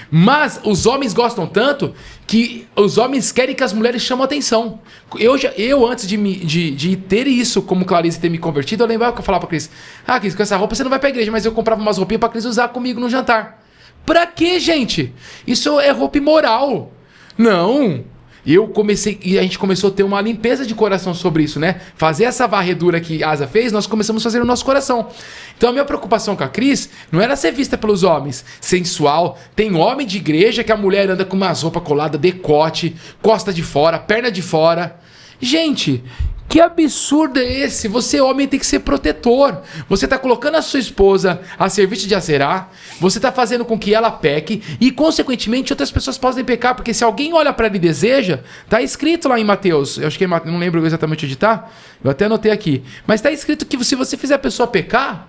Mas os homens gostam tanto que os homens querem que as mulheres chamem atenção. Eu antes de ter isso, como Clarice ter me convertido, eu lembrava que eu falava pra Cris: ah, Cris, com essa roupa você não vai pra igreja, mas eu comprava umas roupinhas pra Cris usar comigo no jantar. Pra quê, gente? Isso é roupa imoral. Não. E a gente começou a ter uma limpeza de coração sobre isso, né? Fazer essa varredura que a Asa fez, nós começamos a fazer no nosso coração. Então a minha preocupação com a Cris não era ser vista pelos homens, sensual. Tem homem de igreja que a mulher anda com umas roupas coladas, decote, costa de fora, perna de fora. Gente, que absurdo é esse? Você, homem, tem que ser protetor. Você tá colocando a sua esposa a serviço de Aserá, você tá fazendo com que ela peque e, consequentemente, outras pessoas podem pecar, porque se alguém olha pra ela e deseja, tá escrito lá em Mateus, eu acho que não lembro exatamente onde tá, eu até anotei aqui, mas tá escrito que se você fizer a pessoa pecar,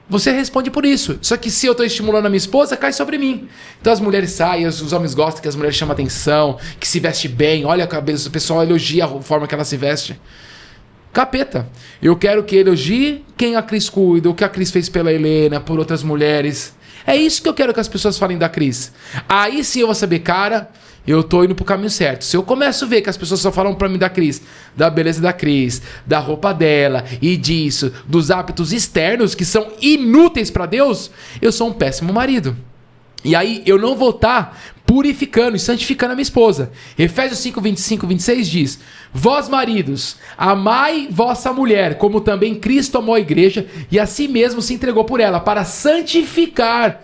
você responde por isso. Só que se eu tô estimulando a minha esposa, cai sobre mim. Então as mulheres saem, os homens gostam que as mulheres chamam atenção, que se veste bem, olha a cabeça, o pessoal elogia a forma que ela se veste. Capeta. Eu quero que elogie quem a Cris cuida, o que a Cris fez pela Helena, por outras mulheres. É isso que eu quero que as pessoas falem da Cris. Aí sim eu vou saber, cara, eu tô indo pro caminho certo. Se eu começo a ver que as pessoas só falam pra mim da Cris, da beleza da Cris, da roupa dela e disso, dos hábitos externos que são inúteis pra Deus, eu sou um péssimo marido. E aí eu não vou estar purificando e santificando a minha esposa. Efésios 5, 25, 26 diz: vós maridos, amai vossa mulher, como também Cristo amou a igreja e a si mesmo se entregou por ela, para santificar,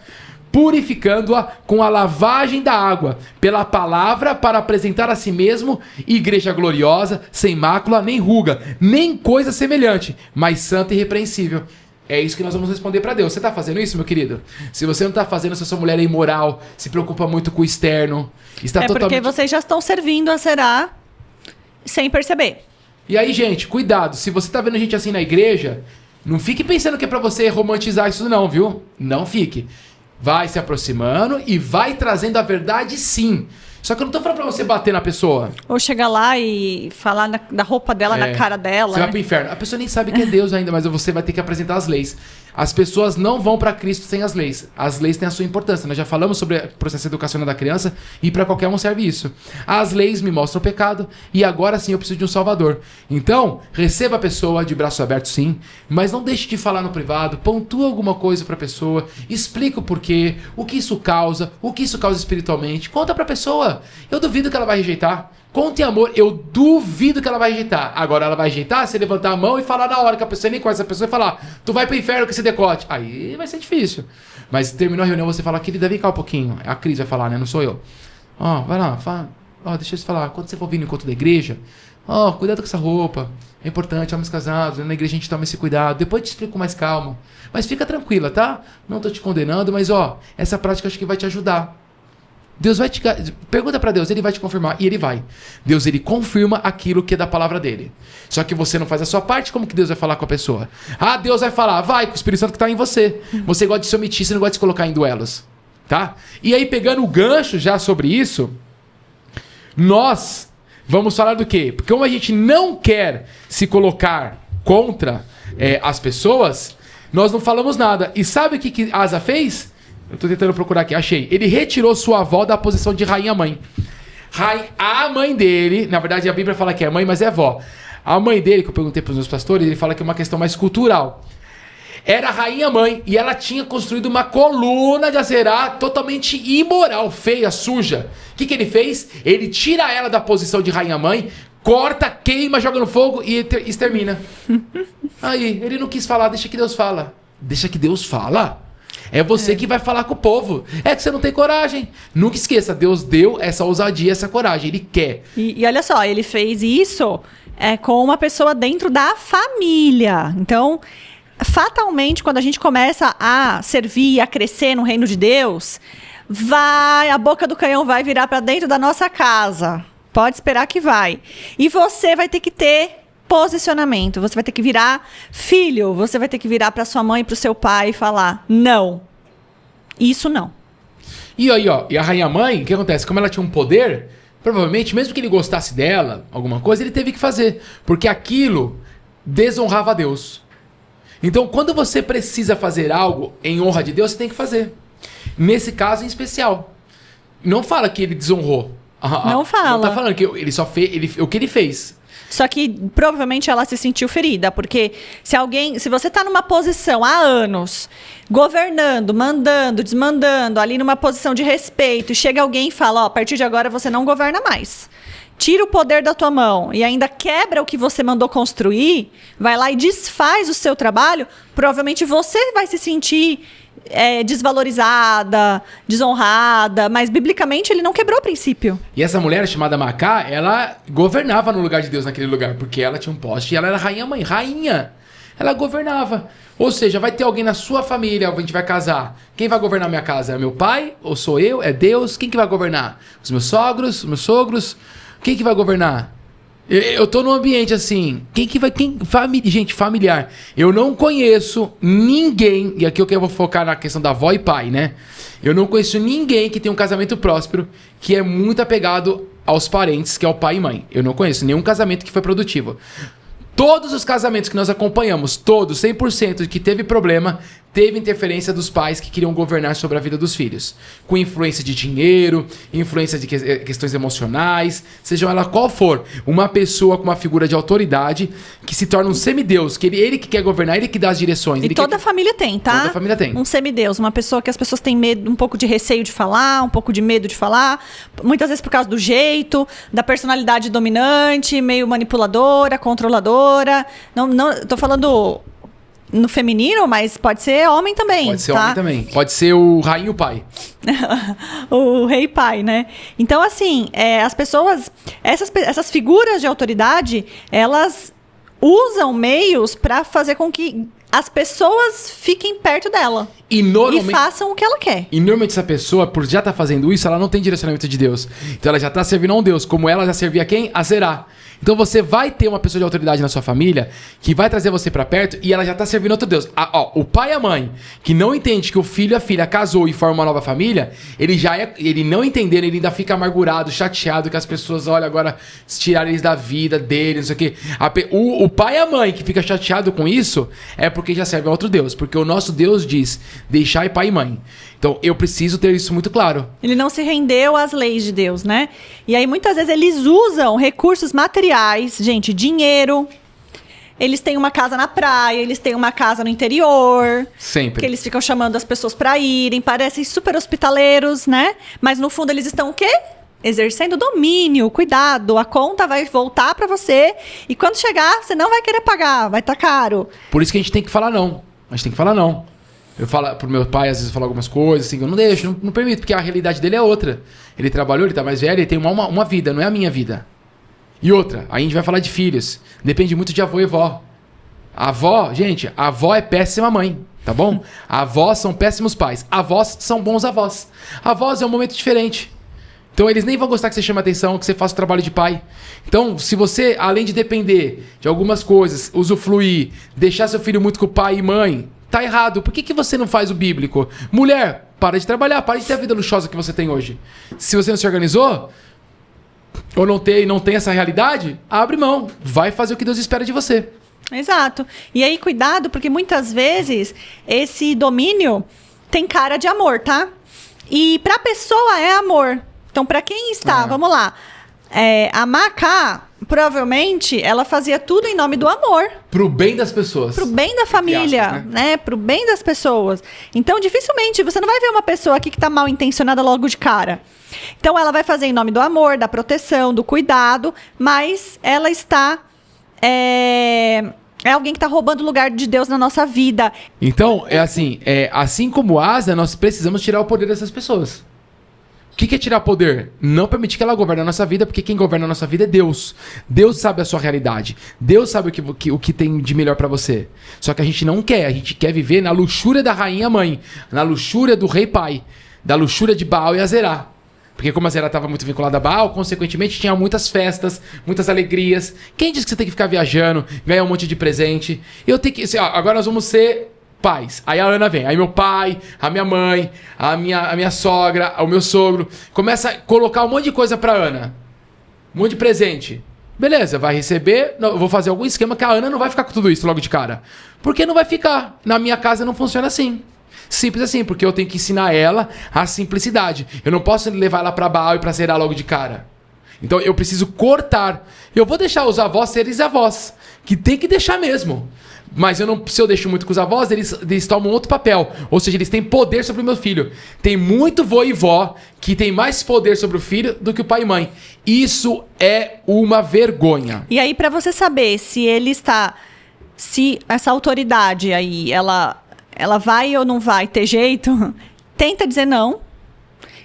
purificando-a com a lavagem da água, pela palavra, para apresentar a si mesmo igreja gloriosa, sem mácula, nem ruga, nem coisa semelhante, mas santa e irrepreensível. É isso que nós vamos responder pra Deus. Você tá fazendo isso, meu querido? Se você não tá fazendo, se a sua mulher é imoral, se preocupa muito com o externo, está totalmente... porque vocês já estão servindo a Será sem perceber. E aí, gente, cuidado. Se você tá vendo gente assim na igreja, não fique pensando que é pra você romantizar isso não, viu? Não fique. Vai se aproximando e vai trazendo a verdade, sim. Só que eu não tô falando pra você bater na pessoa. Ou chegar lá e falar da roupa dela na cara dela. Você vai pro inferno. A pessoa nem sabe que é Deus ainda, mas você vai ter que apresentar as leis. As pessoas não vão pra Cristo sem as leis. As leis têm a sua importância. Nós já falamos sobre o processo educacional da criança e pra qualquer um serve isso. As leis me mostram o pecado e agora sim eu preciso de um salvador. Então, receba a pessoa de braços abertos sim, mas não deixe de falar no privado, pontua alguma coisa pra pessoa, explica o porquê, o que isso causa espiritualmente, conta pra pessoa. Eu duvido que ela vai rejeitar. Conte amor, eu duvido que ela vai rejeitar. Agora ela vai rejeitar se levantar a mão e falar na hora que a pessoa nem conhece a pessoa e falar, tu vai pro inferno com esse decote. Aí vai ser difícil. Mas terminou a reunião, você fala, querida, vem cá um pouquinho. A Cris vai falar, né? Não sou eu. Ó, vai lá, fala. Ó, deixa eu te falar. Quando você for vir no encontro da igreja, ó, cuidado com essa roupa. É importante, homens casados. Na igreja a gente toma esse cuidado. Depois eu te explico com mais calma. Mas fica tranquila, tá? Não tô te condenando, mas ó, essa prática acho que vai te ajudar. Deus vai te... Pergunta pra Deus, ele vai te confirmar. E ele vai. Deus, ele confirma aquilo que é da palavra dele. Só que você não faz a sua parte, como que Deus vai falar com a pessoa? Ah, Deus vai falar, vai com o Espírito Santo que tá em você. Você gosta de se omitir, você não gosta de se colocar em duelos. Tá? E aí, pegando o gancho já sobre isso, nós vamos falar do quê? Porque como a gente não quer se colocar contra as pessoas, nós não falamos nada. E sabe o que Asa fez? Eu tô tentando procurar aqui, achei. Ele retirou sua avó da posição de rainha-mãe. A mãe dele, na verdade a Bíblia fala que é mãe, mas é avó. A mãe dele, que eu perguntei pros meus pastores, ele fala que é uma questão mais cultural. Era rainha-mãe e ela tinha construído uma coluna de Aserá totalmente imoral, feia, suja. O que ele fez? Ele tira ela da posição de rainha-mãe, corta, queima, joga no fogo e extermina. Aí, ele não quis falar, deixa que Deus fala. Deixa que Deus fala? É você que vai falar com o povo. É que você não tem coragem. Nunca esqueça, Deus deu essa ousadia, essa coragem. Ele quer. E olha só, ele fez isso com uma pessoa dentro da família. Então, fatalmente, quando a gente começa a servir, a crescer no reino de Deus, a boca do canhão vai virar para dentro da nossa casa. Pode esperar que vai. E você vai ter que ter posicionamento. Você vai ter que virar filho, você vai ter que virar para sua mãe e para o seu pai e falar, não, isso não. E aí, ó, e a rainha-mãe, o que acontece? Como ela tinha um poder, provavelmente, mesmo que ele gostasse dela, alguma coisa, ele teve que fazer, porque aquilo desonrava a Deus. Então, quando você precisa fazer algo em honra de Deus, você tem que fazer. Nesse caso em especial. Não fala que ele desonrou. Não fala. Não tá falando que ele só fez o que ele fez. Só que provavelmente ela se sentiu ferida, porque se você está numa posição há anos, governando, mandando, desmandando, ali numa posição de respeito, e chega alguém e fala, ó, a partir de agora você não governa mais. Tira o poder da tua mão e ainda quebra o que você mandou construir, vai lá e desfaz o seu trabalho, provavelmente você vai se sentir desvalorizada, desonrada, mas biblicamente ele não quebrou o princípio. E essa mulher chamada Macá, ela governava no lugar de Deus naquele lugar, porque ela tinha um poste e ela era rainha-mãe, rainha. Ela governava. Ou seja, vai ter alguém na sua família, a gente vai casar. Quem vai governar minha casa? É meu pai? Ou sou eu? É Deus? Quem que vai governar? Os meus sogros? Os meus sogros? Quem que vai governar? Eu tô num ambiente assim, gente, familiar. Eu não conheço ninguém, e aqui eu vou focar na questão da avó e pai, né? Eu não conheço ninguém que tem um casamento próspero, que é muito apegado aos parentes, que é o pai e mãe. Eu não conheço nenhum casamento que foi produtivo. Todos os casamentos que nós acompanhamos, todos, 100% que teve problema, teve interferência dos pais que queriam governar sobre a vida dos filhos. Com influência de dinheiro, influência de questões emocionais, seja ela qual for. Uma pessoa com uma figura de autoridade que se torna um semideus, que ele que quer governar, ele que dá as direções. E toda a família tem, tá? Toda a família tem. Um semideus, uma pessoa que as pessoas têm medo, um pouco de receio de falar, um pouco de medo de falar, muitas vezes por causa do jeito, da personalidade dominante, meio manipuladora, controladora. Não, tô falando no feminino, mas pode ser homem também. Pode ser tá? homem também. Pode ser o rainho pai. O rei pai, né? Então, assim, as pessoas, essas figuras de autoridade, elas usam meios para fazer com que as pessoas fiquem perto dela. E normalmente... E façam o que ela quer. E normalmente essa pessoa, por já estar fazendo isso, ela não tem direcionamento de Deus. Então ela já está servindo a um Deus, como ela já servia a quem? A Zerá. Então você vai ter uma pessoa de autoridade na sua família que vai trazer você pra perto e ela já tá servindo outro Deus. O pai e a mãe que não entende que o filho e a filha casou e forma uma nova família, ele não entendendo, ele ainda fica amargurado, chateado que as pessoas, olha, agora tiraram eles da vida dele, não sei o quê. O pai e a mãe que fica chateado com isso é porque já serve a outro Deus. Porque o nosso Deus diz, deixai pai e mãe. Então, eu preciso ter isso muito claro. Ele não se rendeu às leis de Deus, né? E aí, muitas vezes, eles usam recursos materiais, gente, dinheiro. Eles têm uma casa na praia, eles têm uma casa no interior. Sempre. Que eles ficam chamando as pessoas pra irem, parecem super hospitaleiros, né? Mas, no fundo, eles estão o quê? Exercendo domínio, cuidado. A conta vai voltar pra você. E quando chegar, você não vai querer pagar, vai estar caro. Por isso que a gente tem que falar não. A gente tem que falar não. Eu falo pro meu pai, às vezes, falar algumas coisas, assim, eu não deixo, não permito, porque a realidade dele é outra. Ele trabalhou, ele tá mais velho, ele tem uma vida, não é a minha vida. E outra, aí a gente vai falar de filhos. Depende muito de avô e vó. A avó, gente, a avó é péssima mãe, tá bom? Avós são péssimos pais. Avós são bons avós. Avós é um momento diferente. Então eles nem vão gostar que você chame atenção, que você faça o trabalho de pai. Então, se você, além de depender de algumas coisas, usufruir, deixar seu filho muito com o pai e mãe, tá errado. Por que você não faz o bíblico? Mulher, para de trabalhar, para de ter a vida luxuosa que você tem hoje. Se você não se organizou, ou não tem essa realidade, abre mão. Vai fazer o que Deus espera de você. Exato. E aí, cuidado, porque muitas vezes esse domínio tem cara de amor, tá? E pra pessoa é amor. Então, pra quem está, vamos lá, a Macá, provavelmente, ela fazia tudo em nome do amor. Pro bem das pessoas. Pro bem da família, aspas, né? Pro bem das pessoas. Então, dificilmente, você não vai ver uma pessoa aqui que tá mal intencionada logo de cara. Então, ela vai fazer em nome do amor, da proteção, do cuidado, mas ela está... É alguém que tá roubando o lugar de Deus na nossa vida. Então, assim como Asa, nós precisamos tirar o poder dessas pessoas. O que é tirar poder? Não permitir que ela governe a nossa vida, porque quem governa a nossa vida é Deus. Deus sabe a sua realidade. Deus sabe o que tem de melhor pra você. Só que a gente não quer. A gente quer viver na luxúria da rainha mãe, na luxúria do rei pai, da luxúria de Baal e Azerá. Porque como a Azerá estava muito vinculada a Baal, consequentemente tinha muitas festas, muitas alegrias. Quem disse que você tem que ficar viajando, ganhar um monte de presente? Eu tenho que... Assim, agora nós vamos ser... pais. Aí a Ana vem. Aí meu pai, a minha mãe, a minha sogra, o meu sogro. Começa a colocar um monte de coisa pra Ana. Um monte de presente. Beleza, vai receber. Não, eu vou fazer algum esquema que a Ana não vai ficar com tudo isso logo de cara. Porque não vai ficar. Na minha casa não funciona assim. Simples assim, porque eu tenho que ensinar ela a simplicidade. Eu não posso levar ela pra Baal e pra Zerá logo de cara. Então eu preciso cortar. Eu vou deixar os avós serem avós. Que tem que deixar mesmo. Mas se eu deixo muito com os avós, eles tomam outro papel. Ou seja, eles têm poder sobre o meu filho. Tem muito vô e vó que tem mais poder sobre o filho do que o pai e mãe. Isso é uma vergonha. E aí, pra você saber se essa autoridade aí, ela vai ou não vai ter jeito, tenta dizer não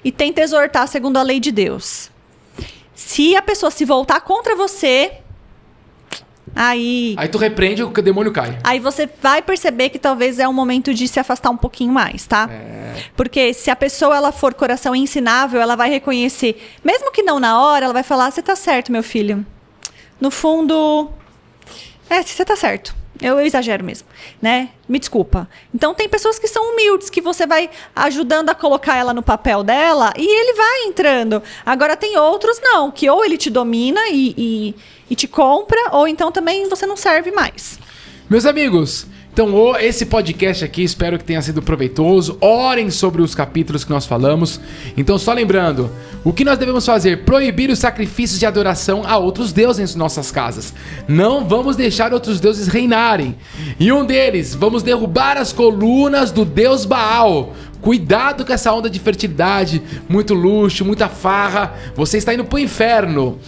e tenta exortar segundo a lei de Deus. Se a pessoa se voltar contra você... Aí tu repreende, o demônio cai. Aí você vai perceber que talvez é um momento de se afastar um pouquinho mais, tá? Porque se a pessoa ela for coração ensinável, ela vai reconhecer, mesmo que não na hora, ela vai falar, você tá certo, meu filho. No fundo, você tá certo. Eu exagero mesmo, né? Me desculpa. Então, tem pessoas que são humildes, que você vai ajudando a colocar ela no papel dela e ele vai entrando. Agora, tem outros não, que ou ele te domina e te compra, ou então também você não serve mais. Meus amigos, então esse podcast aqui espero que tenha sido proveitoso. Orem sobre os capítulos que nós falamos. Então só lembrando, o que nós devemos fazer? Proibir os sacrifícios de adoração a outros deuses em nossas casas. Não vamos deixar outros deuses reinarem. E um deles, vamos derrubar as colunas do deus Baal. Cuidado com essa onda de fertilidade, muito luxo, muita farra. Você está indo pro inferno.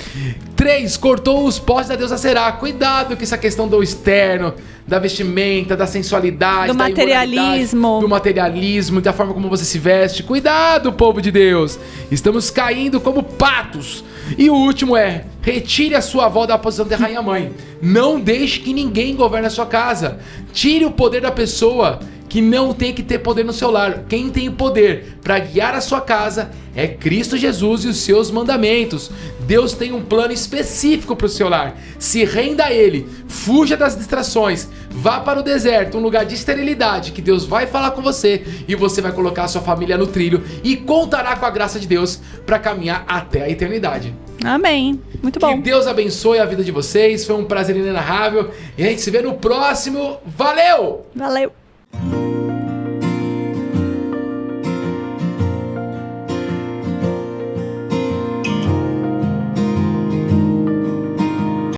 3, cortou os postes da deusa Será. Cuidado com essa questão do externo, da vestimenta, da sensualidade, Do da materialismo. imoralidade, do materialismo, da forma como você se veste. Cuidado, povo de Deus. Estamos caindo como patos. E o último é: retire a sua avó da posição de rainha-mãe. Não deixe que ninguém governe a sua casa. Tire o poder da pessoa que não tem que ter poder no seu lar. Quem tem o poder para guiar a sua casa é Cristo Jesus e os seus mandamentos. Deus tem um plano específico para o seu lar. Se renda a Ele, fuja das distrações, vá para o deserto, um lugar de esterilidade, que Deus vai falar com você e você vai colocar a sua família no trilho e contará com a graça de Deus para caminhar até a eternidade. Amém. Muito bom. Que Deus abençoe a vida de vocês. Foi um prazer inenarrável e a gente se vê no próximo. Valeu! Valeu.